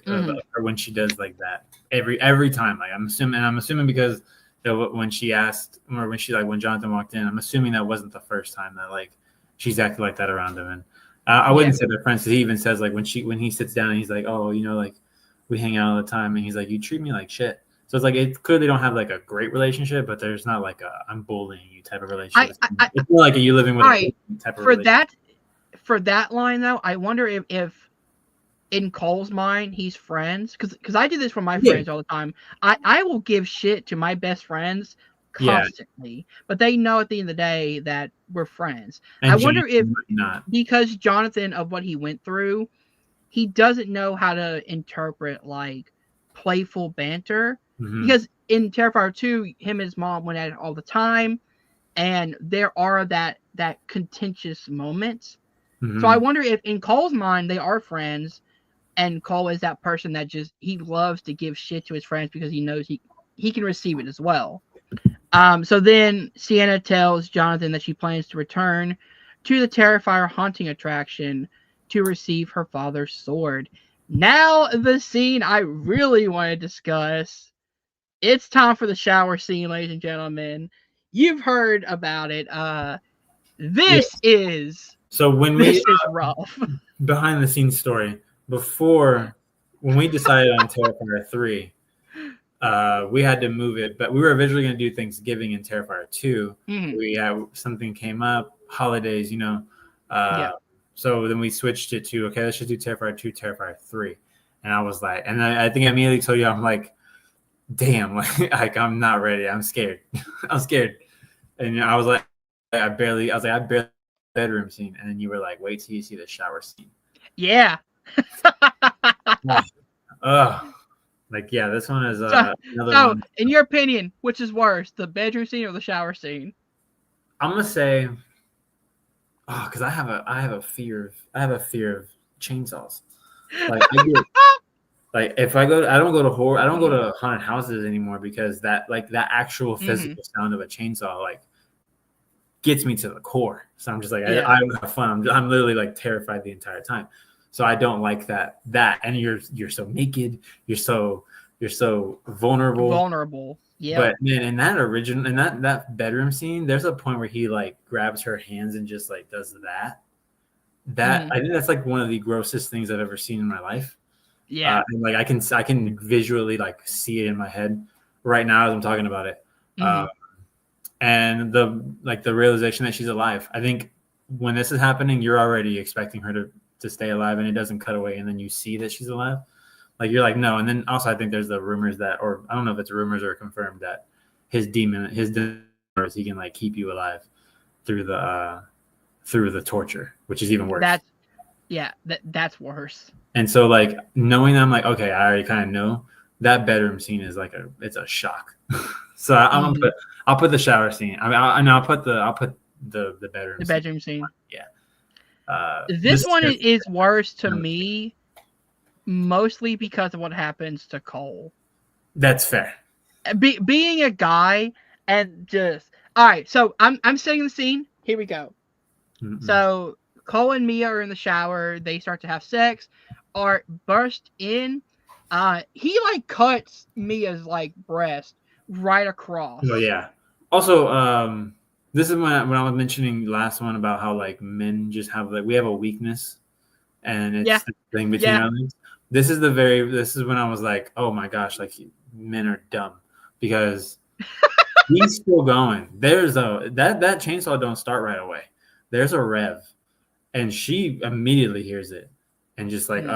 when she does like that every time. Like I'm assuming because when she asked, or when Jonathan walked in, I'm assuming that wasn't the first time that like she's acted like that around him. And I wouldn't say they're friends. He even says like when he sits down and he's like, oh, like we hang out all the time, and he's like, you treat me like shit. So it's like it clearly don't have like a great relationship, but there's not like a I'm bullying you type of relationship. It's more like you living with a type of relationship. For that line though, I wonder if in Cole's mind he's friends, because I do this for my friends all the time. I will give shit to my best friends constantly, but they know at the end of the day that we're friends. And I wonder if because Jonathan of what he went through, he doesn't know how to interpret like playful banter. Because in Terrifier 2, him and his mom went at it all the time, and there are that contentious moments. So I wonder if in Cole's mind they are friends, and Cole is that person that just he loves to give shit to his friends because he knows he can receive it as well. So then Sienna tells Jonathan that she plans to return to the Terrifier haunting attraction to receive her father's sword. Now the scene I really want to discuss. It's time for the shower scene, ladies and gentlemen. You've heard about it. This is rough. Behind the scenes story. When we decided on Terrifier 3, we had to move it, but we were originally going to do Thanksgiving in Terrifier 2. We had something came up, holidays, so then we switched it to, okay, let's just do Terrifier 2, Terrifier 3. And I was like, and I think I immediately told you, I'm like, damn, like I'm not ready. I'm scared. I'm scared. And I was like, I barely bedroom scene. And then you were like, wait till you see the shower scene. Yeah. This one is another one. In your opinion, which is worse, the bedroom scene or the shower scene? I'm gonna say, because I have a fear of chainsaws. Like Like if I don't go to horror, I don't go to haunted houses anymore because that actual physical sound of a chainsaw like gets me to the core. So I'm just like, I don't have fun. I'm literally like terrified the entire time. So I don't like that. And you're so naked. You're so vulnerable. Yeah. But man, in that bedroom scene, there's a point where he like grabs her hands and just like does that. I think that's like one of the grossest things I've ever seen in my life. Yeah. And like I can visually like see it in my head right now as I'm talking about it. And the realization that she's alive. I think when this is happening, you're already expecting her to stay alive, and it doesn't cut away, and then you see that she's alive. Like you're like, no. And then also I think there's the rumors that, or I don't know if it's rumors or confirmed, that his demon he can like keep you alive through the torture, which is even worse. That's worse. And so like knowing that, I'm like, okay, I already kind of know that bedroom scene is like it's a shock. So I'll put the shower scene. I mean, I'll put the bedroom. The bedroom scene. Yeah. This one is worse to me, mostly because of what happens to Cole. That's fair. Being a guy and just all right. So I'm setting the scene. Here we go. Mm-hmm. So Cole and Mia are in the shower. They start to have sex. Art bursts in. He like cuts Mia's like breast right across. Oh yeah. Also, this is when I was mentioning last one about how like men just have like we have a weakness, and it's the thing between our legs. This is when I was like, oh my gosh, like men are dumb because he's still going. There's that chainsaw don't start right away. There's a rev, and she immediately hears it. And just like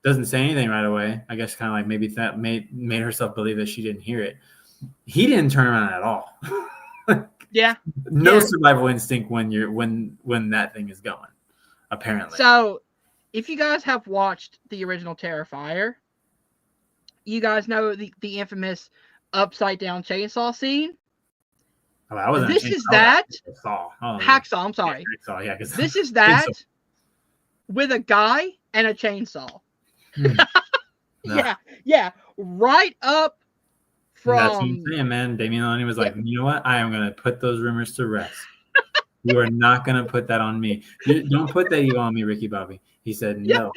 doesn't say anything right away. I guess kind of like maybe that made herself believe that she didn't hear it. He didn't turn around at all. No survival instinct when that thing is going. Apparently. So, if you guys have watched the original Terrifier, you guys know the infamous upside down chainsaw scene. Oh, this is that hacksaw. I'm sorry. Hacksaw, yeah. This is that with a guy and a chainsaw. Yeah. Right up from. That's what I'm saying, man. Damien Loney was like, you know what? I am going to put those rumors to rest. You are not going to put that on me. Don't put that evil on me, Ricky Bobby. He said no.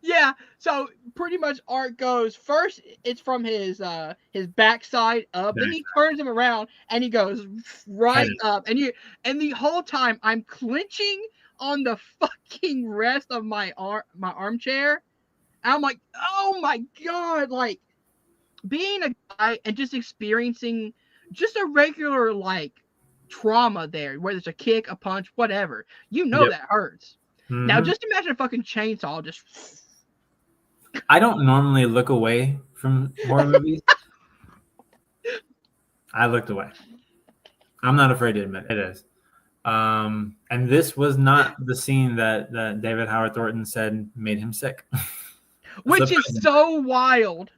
Yeah. So pretty much Art goes first. It's from his backside up, then he turns him around and he goes right up, and the whole time I'm clenching on the fucking rest of my armchair. And I'm like, oh my god, like being a guy and just experiencing just a regular like trauma there, whether it's a kick, a punch, whatever. That hurts. Mm-hmm. Now just imagine a fucking chainsaw just. I don't normally look away from horror movies. I looked away. I'm not afraid to admit it is. And this was not the scene that David Howard Thornton said made him sick. Which is so wild.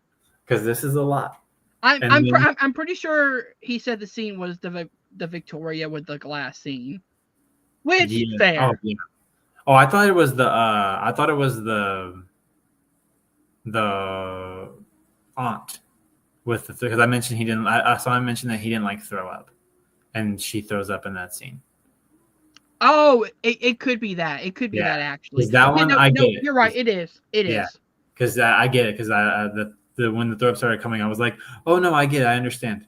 Because this is a lot. I'm pretty sure he said the scene was the Victoria with the glass scene. Which fair. Oh yeah. Oh, I thought it was the aunt with because I mentioned he didn't. I mentioned that he didn't like throw up, and she throws up in that scene. Oh, it could be that. It could be that actually. That one, I get it. You're right. It is. It is. Because I get it. Because when the throw up started coming, I was like, oh no, I get it. I understand.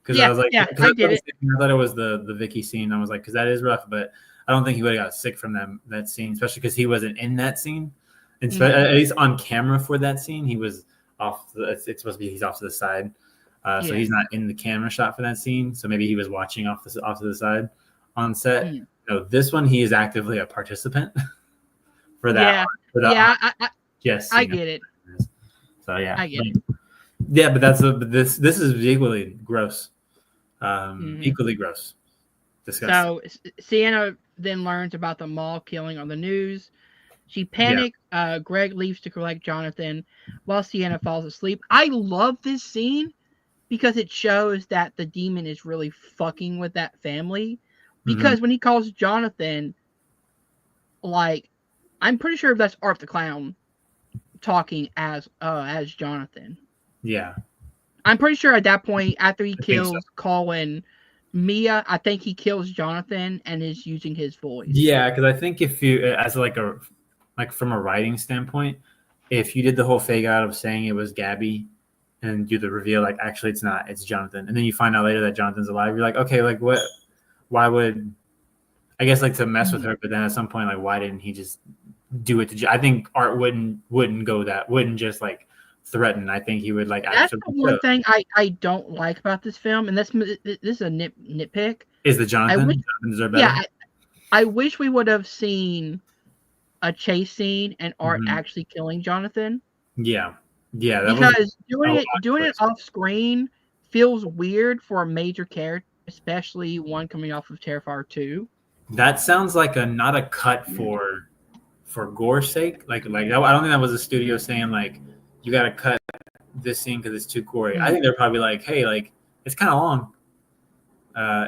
Because I was like, I get it. I thought it was the Vicky scene. I was like, because that is rough, but I don't think he would have got sick from that scene, especially because he wasn't in that scene. And at least on camera for that scene, he was off. It's supposed to be he's off to the side, so he's not in the camera shot for that scene. So maybe he was watching off to the side on set. No, this one he is actively a participant for that. I get it. So yeah, I get it. Yeah, but this is equally gross. Equally gross. Disgusting. So Sienna then learns about the mall killing on the news. She panics. Greg leaves to collect Jonathan while Sienna falls asleep. I love this scene because it shows that the demon is really fucking with that family. Because when he calls Jonathan, like, I'm pretty sure that's Art the Clown talking as Jonathan. Yeah. I'm pretty sure at that point, after he I think kills so. Colin, Mia, I think he kills Jonathan and is using his voice. Yeah, because I think if you, as like from a writing standpoint, if you did the whole fake out of saying it was Gabby and do the reveal, like actually it's not, it's Jonathan, and then you find out later that Jonathan's alive, you're like, okay, like what? Why would? I guess like to mess with her, but then at some point, like why didn't he just do it to? I think Art wouldn't go that, wouldn't just like threaten. I think he would like That's actually. the one thing I don't like about this film, and this is a nitpick. Is the Jonathan? Jonathan's are better? Yeah, I wish we would have seen a chase scene and Art actually killing Jonathan. Yeah, yeah. Because doing it off screen feels weird for a major character, especially one coming off of Terrifier 2. That sounds like not a cut for gore's sake. Like I don't think that was a studio saying like you got to cut this scene because it's too gory. I think they're probably like, hey, like it's kind of long.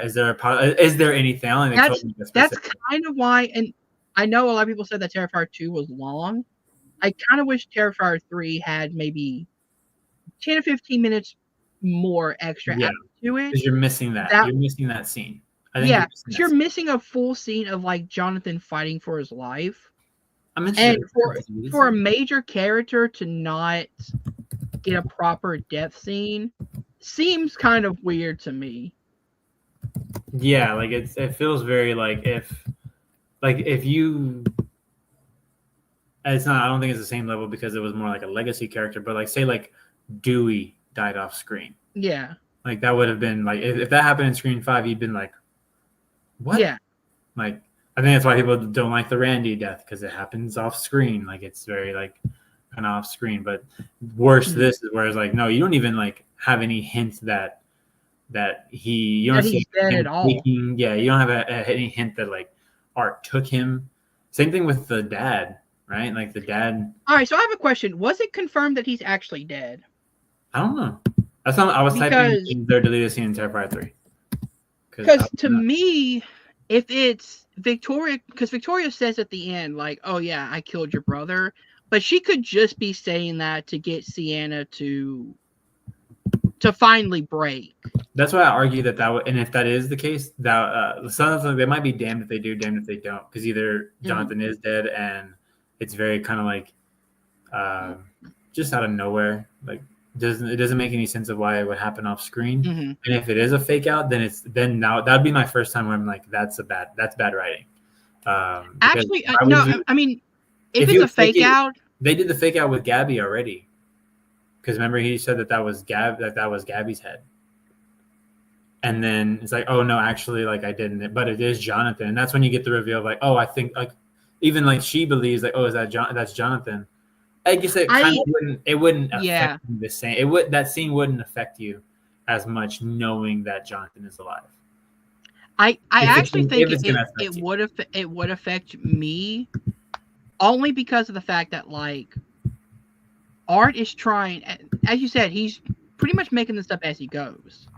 Is there anything? I don't think that's kind of why. And I know a lot of people said that Terrifier 2 was long. I kind of wish Terrifier 3 had maybe 10 or 15 minutes more extra added to it. Because you're missing that. You're missing that scene. You're missing a full scene of like Jonathan fighting for his life. And for a major character to not get a proper death scene seems kind of weird to me. Yeah, like it feels very like if you. It's not. I don't think it's the same level because it was more like a legacy character. But like say like Dewey died off screen. Yeah. Like that would have been like if that happened in Scream 5, you'd been like, what? Yeah. Like I think that's why people don't like the Randy death because it happens off screen. Like it's very like kind of off screen. But worse, this is where it's like no, you don't even like have any hint that you don't see dead at all. you don't have any hint that like Art took him. Same thing with the dad, right? Like the dad. All right, so I have a question. Was it confirmed that he's actually dead? I don't know. That's not. I was typing in their deleted scene in Terrifier 3. Because to me, if it's Victoria, because Victoria says at the end, like, "Oh yeah, I killed your brother," but she could just be saying that to get Sienna to finally break. That's why I argue that would, and if that is the case, that they might be damned if they do, damned if they don't, because either Jonathan is dead and it's very kind of like just out of nowhere, like it doesn't make any sense of why it would happen off screen. And if it is a fake out, then now that'd be my first time where I'm like, that's bad writing. Actually, no, I mean, if it's a fake out, they did the fake out with Gabby already. Because remember, he said that was Gabby's head, and then it's like, oh no, actually, like I didn't, but it is Jonathan, and that's when you get the reveal of like, oh, I think like even like she believes like, oh, is that that's Jonathan? I guess it wouldn't affect you the same. That scene wouldn't affect you as much knowing that Jonathan is alive. I actually think it would affect me only because of the fact that like Art is trying, as you said, he's pretty much making this up as he goes.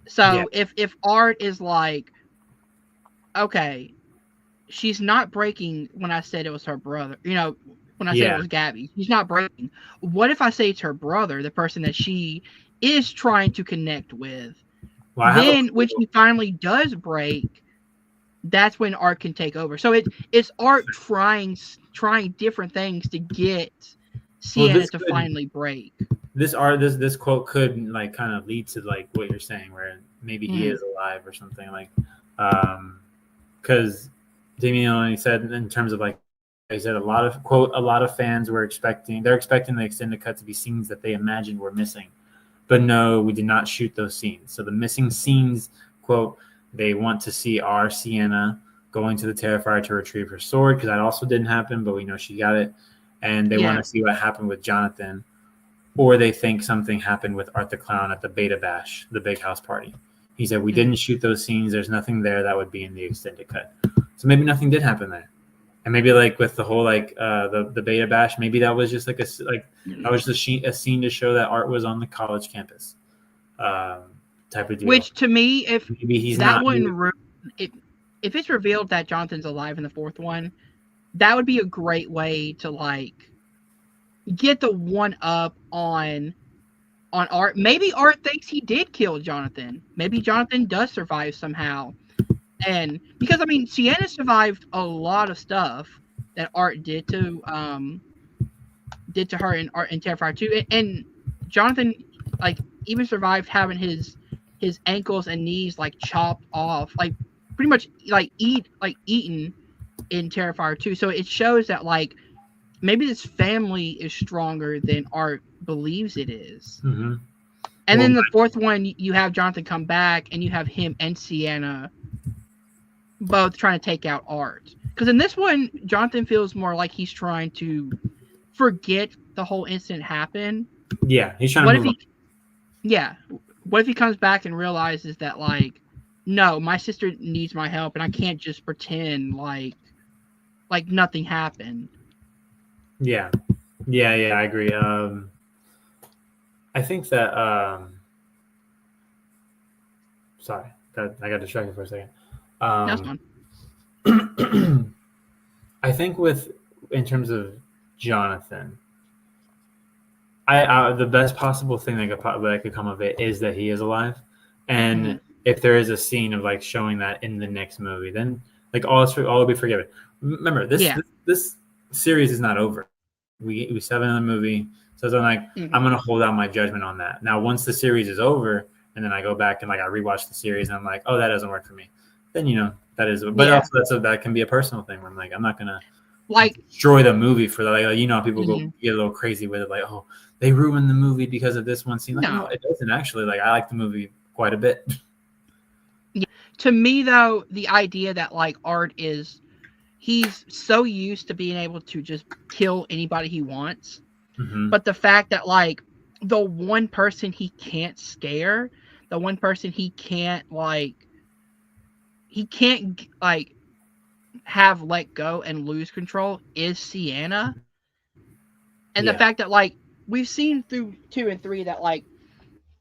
So if Art is like, okay, she's not breaking when I said it was her brother, when I said it was Gabby, she's not breaking. What if I say it's her brother, the person that she is trying to connect with? Well, then when she finally does break, that's when Art can take over. So it's Art trying different things to get Sienna to finally break. This quote could like kind of lead to like what you're saying, where maybe he is alive or something like, because Damien said in terms of like he said a lot of fans were expecting the extended cut to be scenes that they imagined were missing, but no, we did not shoot those scenes. So the missing scenes, quote, they want to see our Sienna going to the Terrifier to retrieve her sword because that also didn't happen, but we know she got it. And they want to see what happened with Jonathan, or they think something happened with Art the Clown at the Beta Bash, the big house party. He said, we didn't shoot those scenes. There's nothing there that would be in the extended cut. So maybe nothing did happen there. And maybe like with the whole like the Beta Bash, maybe that was just like that was just a scene to show that Art was on the college campus type of deal. Which to me, if maybe he's that not wouldn't if it's revealed that Jonathan's alive in the fourth one, that would be a great way to like get the one up on Art. Maybe Art thinks he did kill Jonathan. Maybe Jonathan does survive somehow. And because I mean, Sienna survived a lot of stuff that Art did to her in Art and Terrifier 2. And Jonathan like even survived having his ankles and knees like chopped off, like pretty much like eaten in Terrifier 2. So it shows that like maybe this family is stronger than Art believes it is. Mm-hmm. And then the fourth one, you have Jonathan come back, and you have him and Sienna both trying to take out Art. Because in this one, Jonathan feels more like he's trying to forget the whole incident happened. Yeah, he's trying to move on. Yeah. What if he comes back and realizes that, like, no, my sister needs my help, and I can't just pretend like nothing happened. Yeah, I agree. I think that sorry, I got distracted for a second. That's fine. I think in terms of Jonathan, I the best possible thing that could come of it is that he is alive, and if there is a scene of like showing that in the next movie, then like all will be forgiven. Remember, this series is not over. We still have another movie, so I'm like I'm gonna hold out my judgment on that. Now, once the series is over, and then I go back and like I rewatch the series, and I'm like, oh, that doesn't work for me. Then that is, but also that can be a personal thing where I'm like, I'm not gonna like destroy the movie for like people go get a little crazy with it, like, oh, they ruined the movie because of this one scene. Like, no, it doesn't actually. Like, I like the movie quite a bit. Yeah. To me, though, the idea that like Art he's so used to being able to just kill anybody he wants, but the fact that like the one person he can't scare, the one person he can't have let go and lose control is Sienna. And the fact that like we've seen through 2 and 3 that like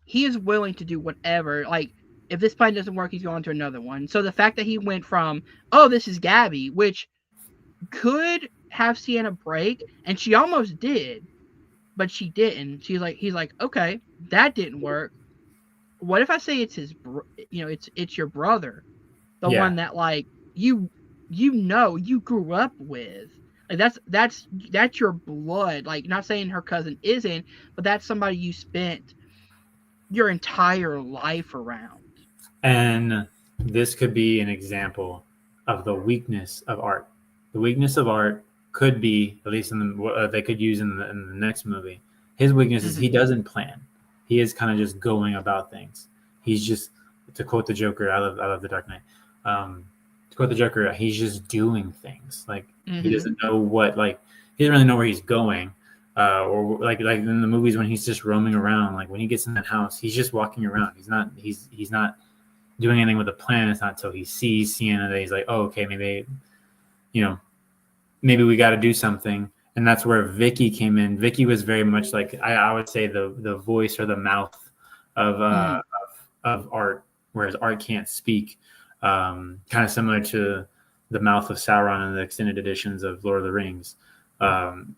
he is willing to do whatever. Like if this plan doesn't work, he's going to another one. So the fact that he went from, oh, this is Gabby, which could have Sienna break, and she almost did, but she didn't. He's like, okay, that didn't work. What if I say it's it's your brother, the one that like you grew up with, like that's your blood. Like, not saying her cousin isn't, but that's somebody you spent your entire life around. And this could be an example of the weakness of Art. The weakness of Art could be, at least in what they could use in the next movie. His weakness is he doesn't plan. He is kind of just going about things. He's just, to quote the Joker, I love The Dark Knight. To quote the Joker, he's just doing things. Like he doesn't know he doesn't really know where he's going. Or like in the movies when he's just roaming around. Like when he gets in that house, he's just walking around. He's not doing anything with a plan. It's not until he sees Sienna that he's like, oh, okay, maybe we got to do something. And that's where Vicky came in. Vicky was very much like, I would say the voice or the mouth of Art, whereas Art can't speak. Kind of similar to the mouth of Sauron in the extended editions of Lord of the Rings.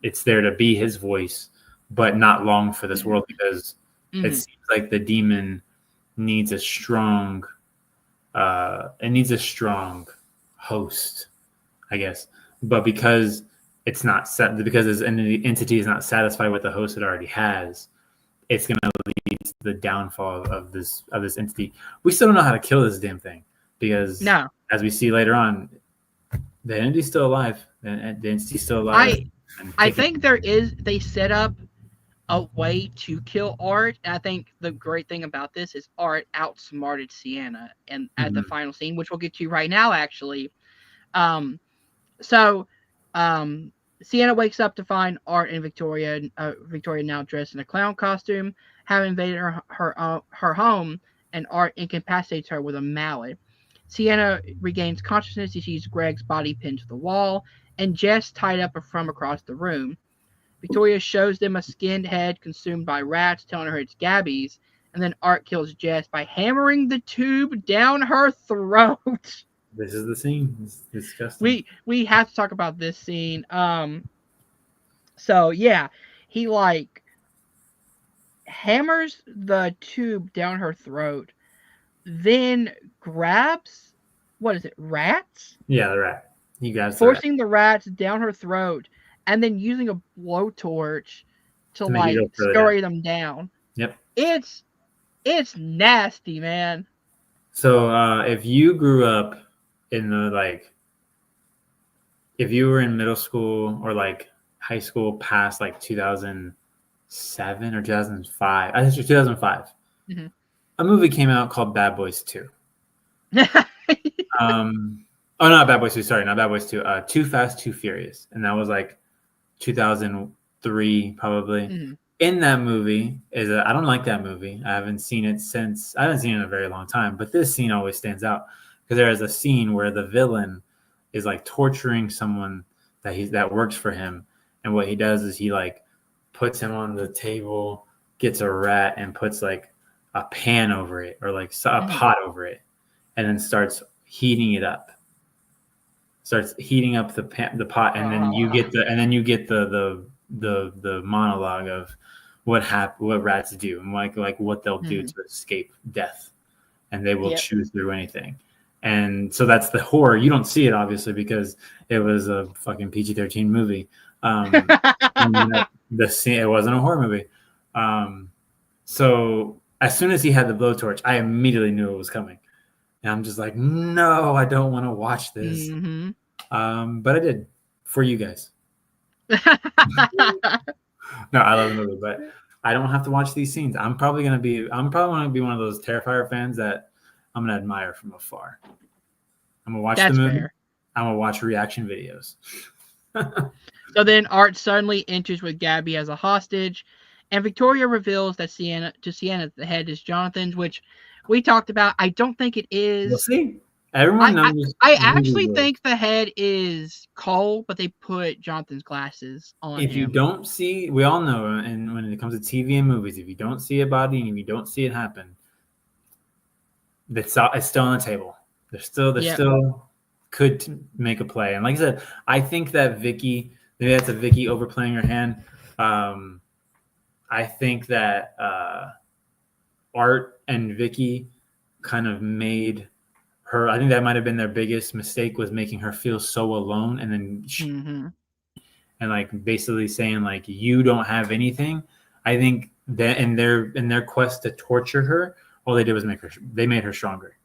It's there to be his voice, but not long for this world, because it seems like the demon needs a strong host, I guess. But because it's not set, because this entity is not satisfied with the host it already has, it's going to lead to the downfall of this entity. We still don't know how to kill this damn thing, because as we see later on, the entity's still alive. The entity's still alive. I think they set up a way to kill Art. And I think the great thing about this is Art outsmarted Sienna and at the final scene, which we'll get to right now, actually. Sienna wakes up to find Art and Victoria now dressed in a clown costume, have invaded her home, and Art incapacitates her with a mallet. Sienna regains consciousness. She sees Greg's body pinned to the wall, and Jess tied up from across the room. Victoria shows them a skinned head consumed by rats, telling her it's Gabby's, and then Art kills Jess by hammering the tube down her throat. This is the scene. It's disgusting. We have to talk about this scene. So yeah, he like hammers the tube down her throat, then grabs, what is it, rats? Yeah, the rat. He grabs the rat Forcing the rats down her throat, and then using a blowtorch to to make it like go further down. scurry them down. Yep. It's nasty, man. So if you grew up in the like, if you were in middle school or like high school past like 2007 or 2005, I think it's 2005, Mm-hmm. a movie came out called Bad Boys 2. Oh, not Bad Boys 2. Sorry, not Bad Boys 2. Too Fast, Too Furious, and that was like 2003 probably. Mm-hmm. In that movie I don't like that movie. I haven't seen it in a very long time. But this scene always stands out because there is a scene where the villain is like torturing someone that works for him, and what he does is he like puts him on the table, gets a rat, and puts like a pan over it or like a pot over it, and then starts heating it up. Starts heating up the pot, and then you get the monologue of what rats do and like what they'll do to escape death, and they will chew through anything. And so that's the horror. You don't see it obviously because it was a fucking PG-13 movie. The scene, it wasn't a horror movie. So as soon as he had the blowtorch, I immediately knew it was coming. And I'm just like, no, I don't want to watch this. Mm-hmm. But I did for you guys. No, I love the movie, but I don't have to watch these scenes. I'm probably going to be one of those Terrifier fans that I'm going to admire from afar. I'm going to watch the movie. Fair. I'm going to watch reaction videos. So then Art suddenly enters with Gabby as a hostage, and Victoria reveals that Sienna the head is Jonathan's, which we talked about. I don't think it is. We'll see. Everyone knows. I actually think the head is Cole, but they put Jonathan's glasses on If him. you don't see, we all know, and when it comes to TV and movies, if you don't see a body and if you don't see it happen, it's still on the table. They're still could make a play. And like I said, I think that Vicky, maybe that's a Vicky overplaying her hand. I think that Art and Vicky kind of made her, I think that might have been their biggest mistake, was making her feel so alone, and then and like basically saying like, you don't have anything. I think that in their quest to torture her, all they did was made her stronger.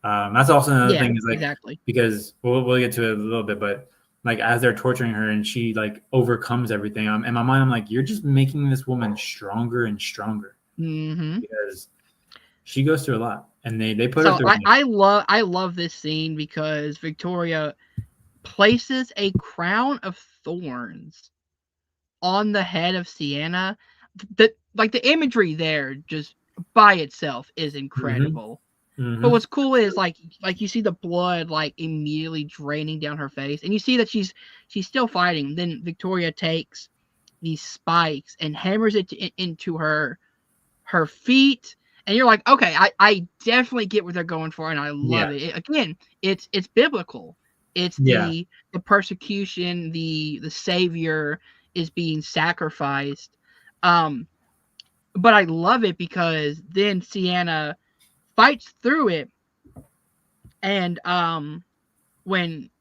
That's also another thing, is like, exactly, because we'll get to it a little bit, but like as they're torturing her and she like overcomes everything, in my mind I'm like, you're just making this woman stronger and stronger, because she goes through a lot, and they put her through. I love this scene because Victoria places a crown of thorns on the head of Sienna. That, like, the imagery there just by itself is incredible. But what's cool is like you see the blood like immediately draining down her face, and you see that she's still fighting. Then Victoria takes these spikes and hammers it into her feet, and you're like, okay, I definitely get what they're going for, and I love it. Again, it's biblical. It's the persecution, the savior is being sacrificed. But I love it because then Sienna fights through it, and when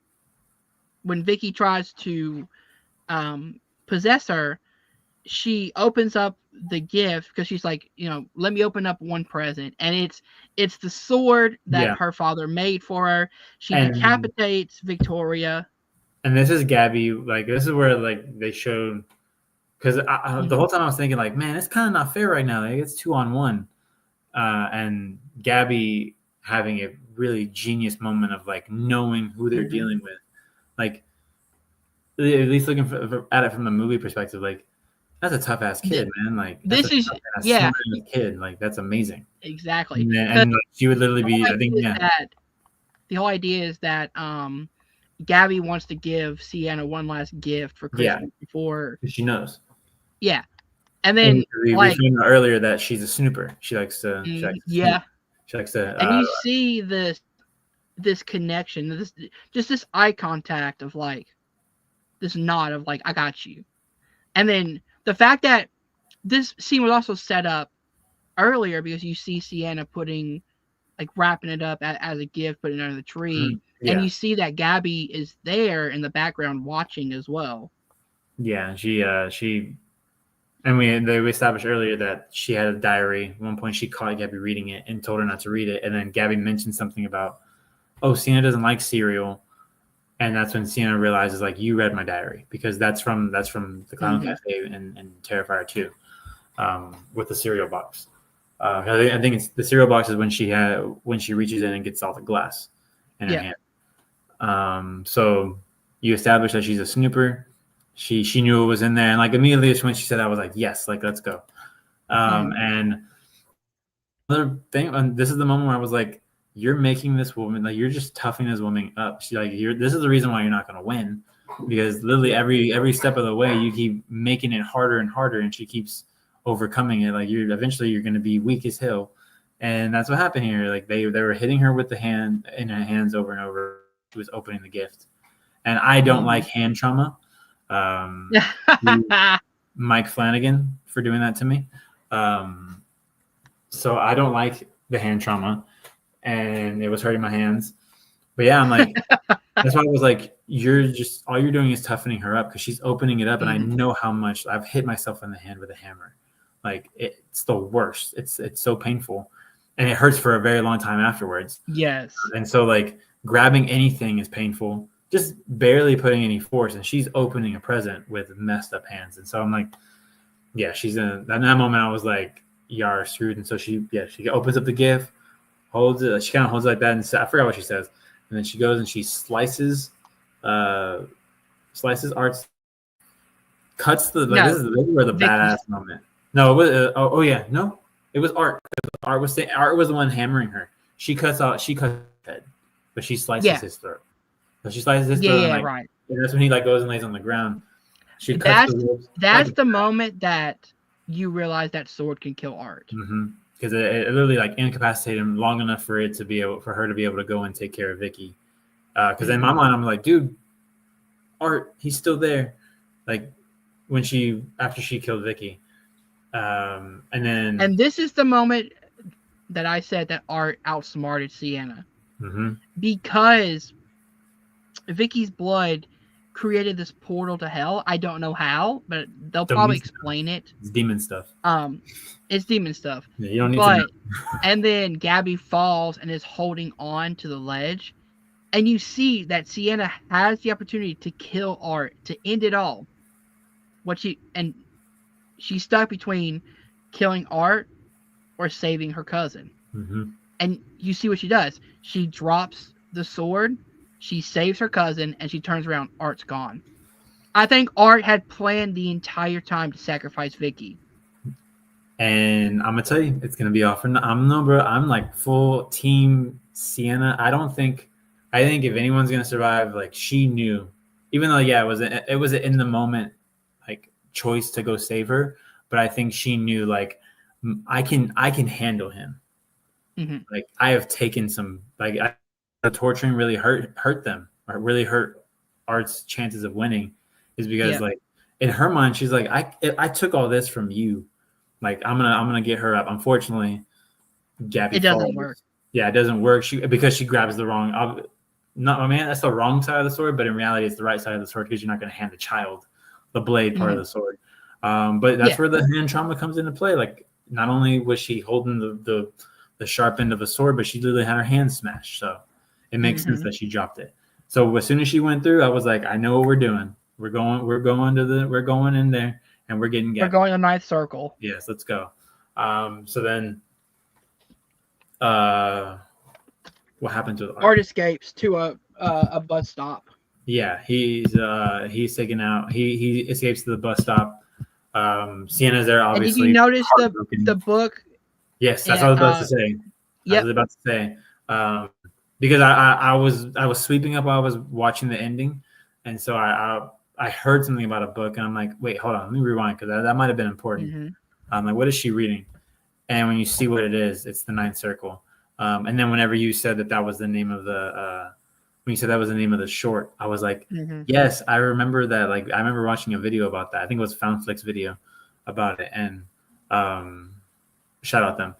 Vicky tries to possess her, she opens up the gift because she's like, let me open up one present, and it's the sword that her father made for her. She decapitates Victoria, and this is Gabby. Like, this is where like they showed, because the whole time I was thinking like, man, it's kind of not fair right now. Like, it's 2-on-1. And Gabby having a really genius moment of like knowing who they're dealing with, like at least looking at it from the movie perspective, like that's a tough ass kid, man. Like this is smart kid, like that's amazing. Exactly, and like, she would literally be. I think the whole idea is that Gabby wants to give Sienna one last gift for Christmas before she knows. Yeah. And then we found out earlier that she's a snooper. She likes to. She likes to. And you see this connection, this eye contact of like this nod of like, I got you. And then the fact that this scene was also set up earlier because you see Sienna putting, like, wrapping it up as a gift, putting it under the tree, and Yeah. you see that Gabby is there in the background watching as well. Yeah, she and we established earlier that she had a diary. At one point, she caught Gabby reading it and told her not to read it. And then Gabby mentioned something about, oh, Sienna doesn't like cereal, and that's when Sienna realizes, like, you read my diary, because that's from the Clown Cafe and Terrifier 2, with the cereal box. I think it's the cereal box is when she reaches in and gets all the glass in her hand. So you establish that she's a snooper. She knew it was in there, and like immediately when she said that, I was like, yes, like let's go. And another thing, and this is the moment where I was like, you're making this woman, like, you're just toughing this woman up. She like, this is the reason why you're not going to win, because literally every step of the way you keep making it harder and harder, and she keeps overcoming it. Like, eventually you're going to be weak as hell, and that's what happened here. Like they were hitting her with the hand in her hands over and over. She was opening the gift, and I don't like hand trauma. Mike Flanagan for doing that to me. So I don't like the hand trauma, and it was hurting my hands. But yeah, I'm like, that's why I was like, all you're doing is toughening her up, because she's opening it up, and I know how much I've hit myself in the hand with a hammer. Like, it's the worst. It's so painful, and it hurts for a very long time afterwards. Yes. And so, like, grabbing anything is painful. Just barely putting any force, and she's opening a present with messed up hands. And so I'm like, yeah, she's in that moment. I was like, you're screwed. And so she opens up the gift, holds it. She kind of holds it like that, and I forgot what she says. And then she goes and she slices Art's, cuts the. Like, this is where the badass moment. No, it was no, it was Art. Art was the one hammering her. She cuts his head, but she slices his throat. So she slices his throat. Yeah, and, like, right. And that's when he like goes and lays on the ground. She That's cuts the ribs. That's the moment that you realize that sword can kill Art. Because it literally like incapacitated him long enough for her to be able to go and take care of Vicky. Because in my mind I'm like, dude, Art, he's still there. Like after she killed Vicky. And this is the moment that I said that Art outsmarted Sienna. Because Vicky's blood created this portal to hell. I don't know how, but they'll probably explain it. It's demon stuff. It's demon stuff. Yeah, you don't need to know. And then Gabby falls and is holding on to the ledge. And you see that Sienna has the opportunity to kill Art, to end it all. She's stuck between killing Art or saving her cousin. And you see what she does. She drops the sword, she saves her cousin, and she turns around. Art's gone. I think Art had planned the entire time to sacrifice Vicky. And I'm gonna tell you, it's gonna be off. I'm like full team Sienna. I think if anyone's gonna survive, like, she knew, even though it was an in the moment like choice to go save her, but I think she knew, like, I can handle him. Like, I have taken some, like, the torturing really hurt them, or really hurt Art's chances of winning, is because like in her mind she's like, I took all this from you, like I'm gonna get her up. Unfortunately, Gabby, it doesn't work. Yeah, it doesn't work. Because she grabs the wrong. That's the wrong side of the sword, but in reality it's the right side of the sword, because you're not going to hand the child the blade part of the sword. But that's where the hand trauma comes into play. Like, not only was she holding the sharp end of a sword, but she literally had her hand smashed. So it makes sense that she dropped it. So as soon as she went through, I was like, I know what we're doing. We're going in there, and we're getting Gabby. We're going to ninth circle. Yes, let's go. So then, what happened to Art escapes to a bus stop. Yeah, he's taken out. He escapes to the bus stop. Sienna's there, obviously. And did you notice the book? Yes, that's what I was about to say. I was about to say, because I was sweeping up while I was watching the ending, and so I heard something about a book, and I'm like, wait, hold on, let me rewind, because that might have been important. I'm like, what is she reading? And when you see what it is, it's the Ninth Circle. And then whenever you said that was the name of the short, I was like, yes, I remember that. Like, I remember watching a video about that. I think it was Foundflix video. about it, and shout out them.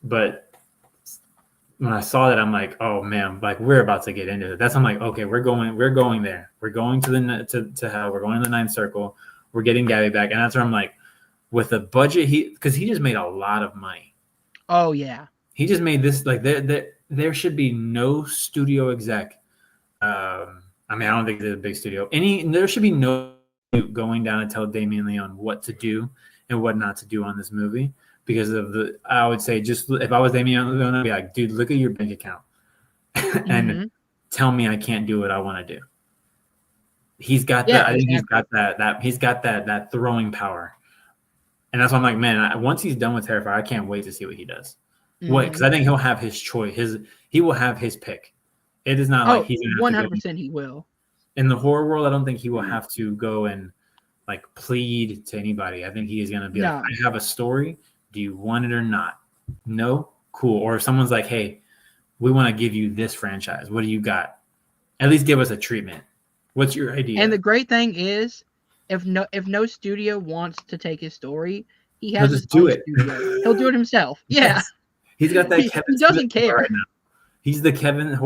But when I saw that, I'm like, oh man, like we're about to get into it. I'm like, okay, we're going there. We're going to the to hell. We're going to the ninth circle. We're getting Gabby back, and that's where I'm like, with the budget, because he just made a lot of money. Oh yeah, he just made this like there should be no studio exec. I mean, I don't think there's a big studio. There should be no going down and tell Damien Leone what to do and what not to do on this movie because of I would say just if I was Damien Leone, I'd be like, dude, look at your bank account and tell me I can't do what I want to do. He's got that. I think he's got that throwing power, and that's why I'm like, man. Once he's done with Terrifier, I can't wait to see what he does. What? Because I think he'll have his choice. He will have his pick. It is not like he's 100%. He will. In the horror world, I don't think he will have to go and like plead to anybody. I think he is going to be like, I have a story. Do you want it or not? No? Cool. Or if someone's like, hey, we want to give you this franchise. What do you got? At least give us a treatment. What's your idea? And the great thing is, if no studio wants to take his story, he has his own studio. He'll do it himself. Yeah. Yes. He's got that Kevin He doesn't Smith care. Right now. He's the Kevin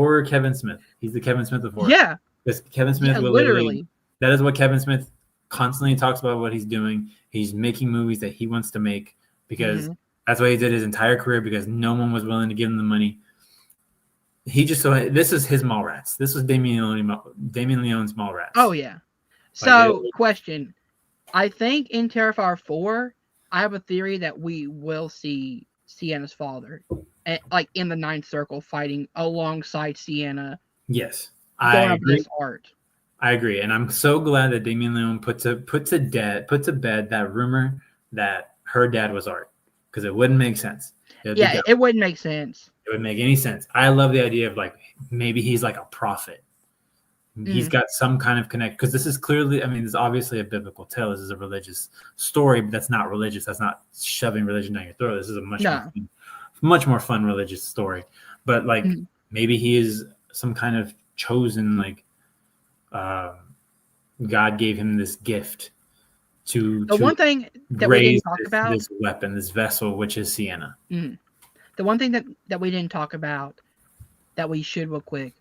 Smith. He's the Kevin Smith of horror. Yeah. Because Kevin Smith will literally. That is what Kevin Smith constantly talks about. What he's doing. He's making movies that he wants to make because that's what he did his entire career. Because no one was willing to give him the money. He just this is his Mallrats. This was Damien Leone's Mallrats. Oh yeah. So question, I think in Terrifier 4, I have a theory that we will see Sienna's father, like in the ninth circle, fighting alongside Sienna. Yes, I agree. Art. I agree, and I'm so glad that Damien Leone put to bed that rumor that her dad was Art, because it wouldn't make sense. It wouldn't make sense. It would make any sense. I love the idea of like maybe he's like a prophet. He's got some kind of connect because this is clearly, I mean, this is obviously a biblical tale. This is a religious story, but that's not religious. That's not shoving religion down your throat. This is a much more fun religious story. But like maybe he is some kind of chosen, like God gave him this gift to one thing that we didn't talk about, this weapon, this vessel, which is Sienna. The one thing that we didn't talk about that we should real quick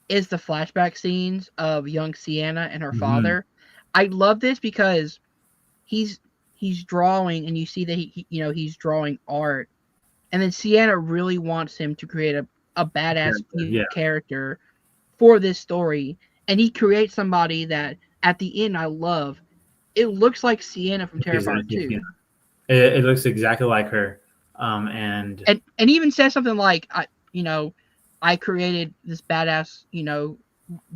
is the flashback scenes of young Sienna and her father. I love this because he's drawing, and you see that he's drawing art, and then Sienna really wants him to create a badass character for this story, and he creates somebody that at the end I love. It looks like Sienna from Terrifier 2. It looks exactly like her, and even says something like I created this badass,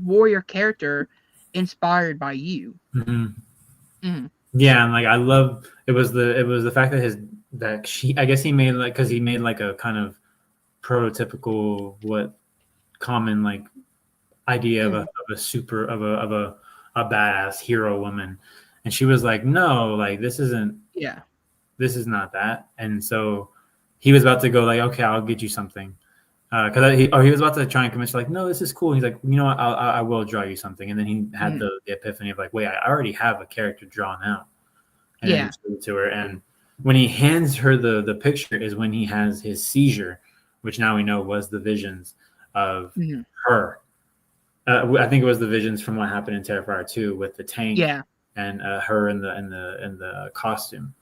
warrior character inspired by you. Yeah, and like I love it was the fact that I guess he made like because he made like a kind of prototypical common like idea of a badass hero woman, and she was like, no, like this is not that, and so he was about to go like, okay, I'll get you something. Because he was about to try and convince her, like, no, this is cool. He's like, you know what, I will draw you something. And then he had the epiphany of like, wait, I already have a character drawn out. And he showed it to her. And when he hands her the picture is when he has his seizure, which now we know was the visions of her. I think it was the visions from what happened in Terrifier 2 with the tank and her in the costume.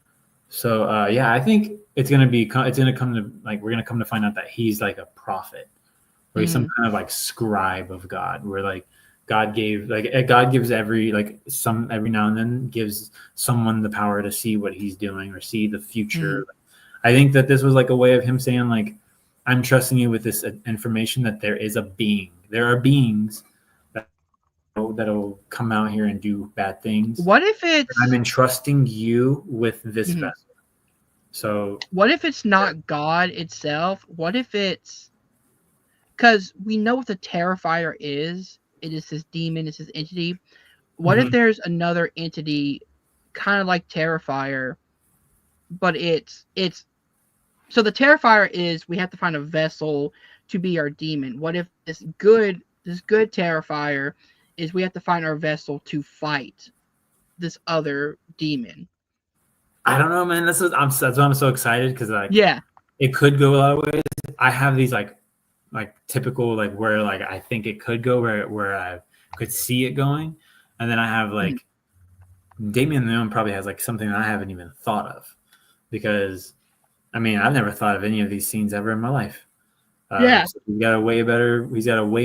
So I think it's gonna come to like we're gonna come to find out that he's like a prophet, or he's some kind of like scribe of God, where like God gives every now and then gives someone the power to see what he's doing or see the future. I think that this was like a way of him saying like, I'm trusting you with this information that there are beings that'll come out here and do bad things. What if I'm entrusting you with this vessel? So what if it's not God itself? What if it's because we know what the Terrifier is? It is this demon, it's this entity. What if there's another entity kind of like Terrifier, but it's so the Terrifier is we have to find a vessel to be our demon. What if this good Terrifier is we have to find our vessel to fight this other demon? I don't know, man. That's why I'm so excited because like Yeah. it could go a lot of ways. I have these like typical like where like I think it could go where I could see it going, and then I have like Damien Leone probably has like something that I haven't even thought of because I mean I've never thought of any of these scenes ever in my life. Yeah. So he's got a way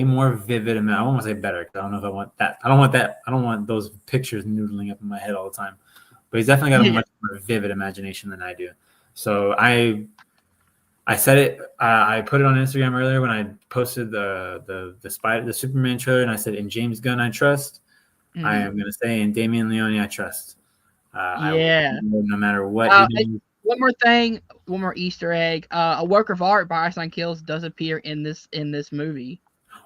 more vivid. I don't want to say better because I don't know if I want that. I don't want that. I don't want those pictures noodling up in my head all the time. But he's definitely got a much more vivid imagination than I do. So I said it. I put it on Instagram earlier when I posted the Superman trailer, and I said, "In James Gunn, I trust." I am going to say, "In Damian Leone, I trust." No matter what he does. One more thing, one more Easter egg. A work of art by Ice Nine Kills does appear in this movie.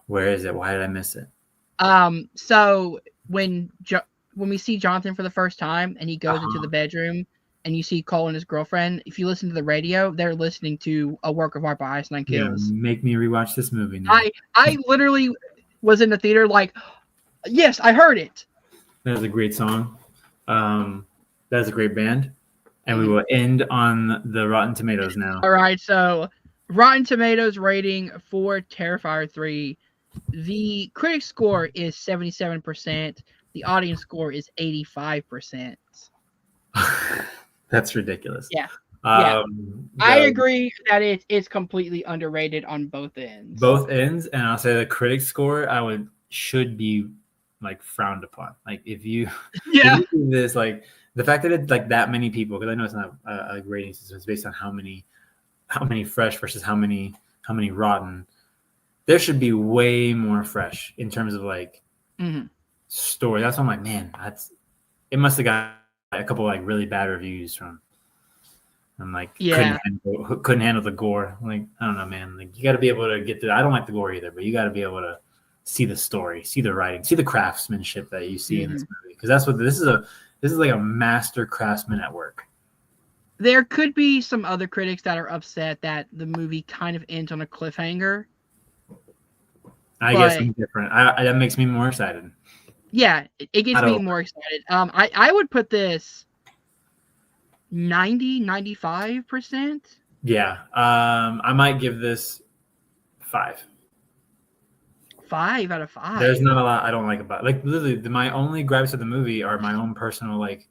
Where is it? Why did I miss it? So when we see Jonathan for the first time and he goes into the bedroom and you see Cole and his girlfriend, if you listen to the radio, they're listening to a work of art by Ice Nine Kills. Yeah, make me rewatch this movie now. I literally was in the theater like, yes, I heard it. That is a great song. That is a great band. And we will end on the Rotten Tomatoes now. All right, so Rotten Tomatoes rating for Terrifier 3. The critic score is 77%. The audience score is 85%. That's ridiculous. Yeah. I agree that it's completely underrated on both ends. Both ends, and I'll say the critic score should be like frowned upon. Like if you do this, like the fact that it's like that many people, because I know it's not a rating system, it's based on how many fresh versus how many rotten. There should be way more fresh in terms of like story. That's why I'm like, man, it must have got a couple like really bad reviews from. I'm like, couldn't handle the gore. Like, I don't know, man. Like, you got to be able to get through. I don't like the gore either, but you got to be able to see the story, see the writing, see the craftsmanship that you see in this movie. Because that's what this is like a master craftsman at work. There could be some other critics that are upset that the movie kind of ends on a cliffhanger. I guess I'm different. That makes me more excited. Yeah, it gets me more excited. I would put this 95%. Yeah. I might give this 5. 5 out of 5. There's not a lot I don't like about it. Like literally my only gripes of the movie are my own personal like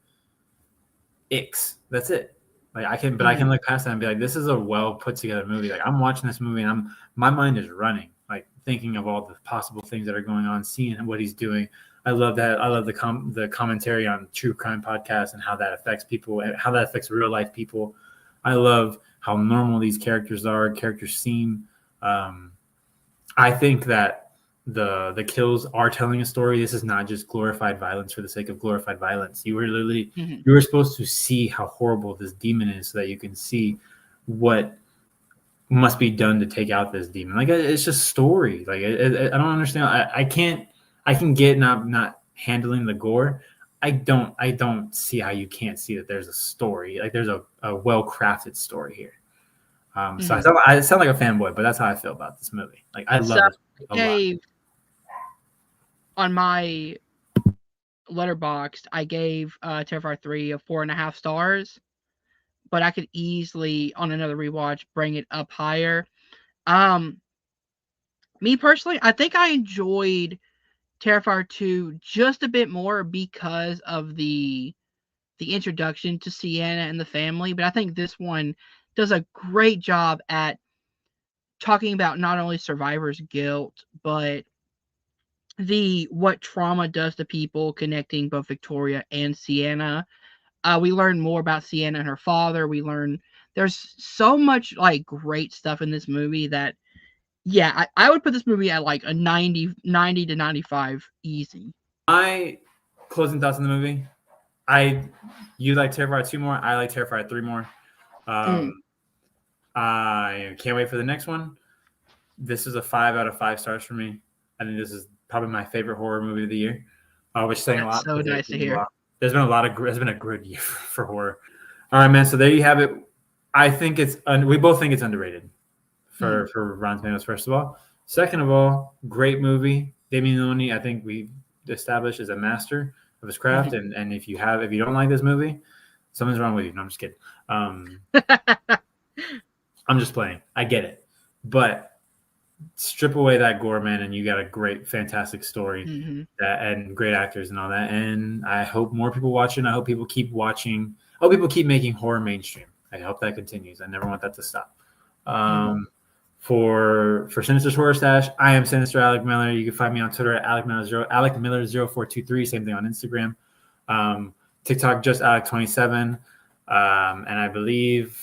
icks. That's it. Like I can look past that and be like, this is a well put together movie. Like I'm watching this movie and my mind is running, like thinking of all the possible things that are going on, seeing what he's doing. I love that. I love the commentary on true crime podcasts and how that affects people and how that affects real life people. I love how normal these characters seem. I think that the kills are telling a story. This is not just glorified violence for the sake of glorified violence. You were literally you were supposed to see how horrible this demon is so that you can see what must be done to take out this demon. Like it's just story. Like I don't understand. I can get not handling the gore. I don't see how you can't see that there's a story. Like there's a well-crafted story here. So I sound like a fanboy, but that's how I feel about this movie. Like I love it a lot. On my Letterboxd, I gave Terrifier 3 a 4.5 stars, but I could easily on another rewatch bring it up higher. Me personally, I think I enjoyed Terrifier 2 just a bit more because of the introduction to Sienna and the family, but I think this one does a great job at talking about not only survivors' guilt, but what trauma does to people, connecting both Victoria and Sienna. We learn more about Sienna and her father. We learn there's so much like great stuff in this movie that I would put this movie at like a 90 to 95 easy. My closing thoughts on the movie. You like Terrifier 2 more. I like Terrifier 3 more. I can't wait for the next one. This is a 5 out of 5 stars for me. I think this is probably my favorite horror movie of the year, which is saying a lot. So nice to hear. There's been a good year for horror. All right, man. So there you have it. I think we both think it's underrated for Rotten Tomatoes, first of all. Second of all, great movie. Damien Leone, I think we established, is a master of his craft. And if you don't like this movie, Something's wrong with you. No, I'm just kidding. I'm just playing. I get it. But strip away that gore, man, and you got a great, fantastic story and great actors and all that. And I hope more people watch it. I hope people keep watching. I hope people keep making horror mainstream. I hope that continues. I never want that to stop. For Sinister's Horror Stash, I am Sinister Alec Miller. You can find me on Twitter at Alec Miller 0423. Same thing on Instagram. TikTok, just Alec27. And I believe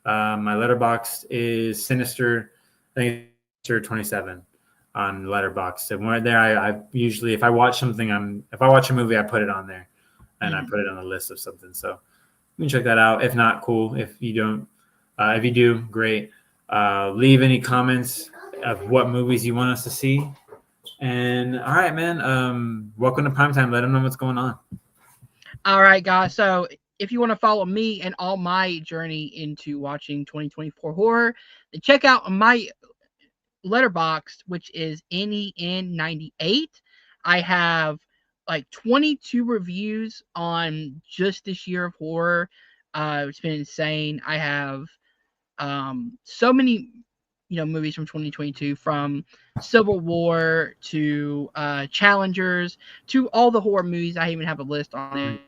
my letterbox is Sinister. I think it's 27 on Letterboxd. And right there, I usually, if I watch a movie, I put it on there, and I put it on the list of something. So you can check that out. If not, cool. If you don't, if you do, great. Leave any comments of what movies you want us to see. And all right, man. Welcome to Primetime. Let them know what's going on. All right, guys. So if you want to follow me and all my journey into watching 2024 horror, then check out my Letterboxd, which is NEN98. I have like 22 reviews on just this year of horror. It's been insane. I have so many movies from 2022, from Civil War to Challengers to all the horror movies. I even have a list on it.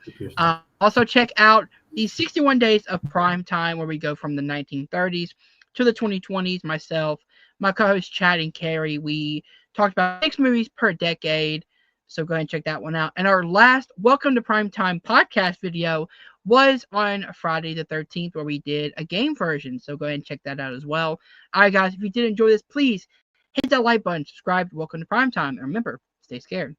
Also check out the 61 Days of Prime Time, where we go from the 1930s to the 2020s. Myself, my co-host Chad, and Carrie, we talked about 6 movies per decade. So go ahead and check that one out. And our last Welcome to Primetime podcast video was on Friday the 13th, where we did a game version. So go ahead and check that out as well. All right, guys, if you did enjoy this, please hit that like button, subscribe, welcome to Primetime, and remember, stay scared.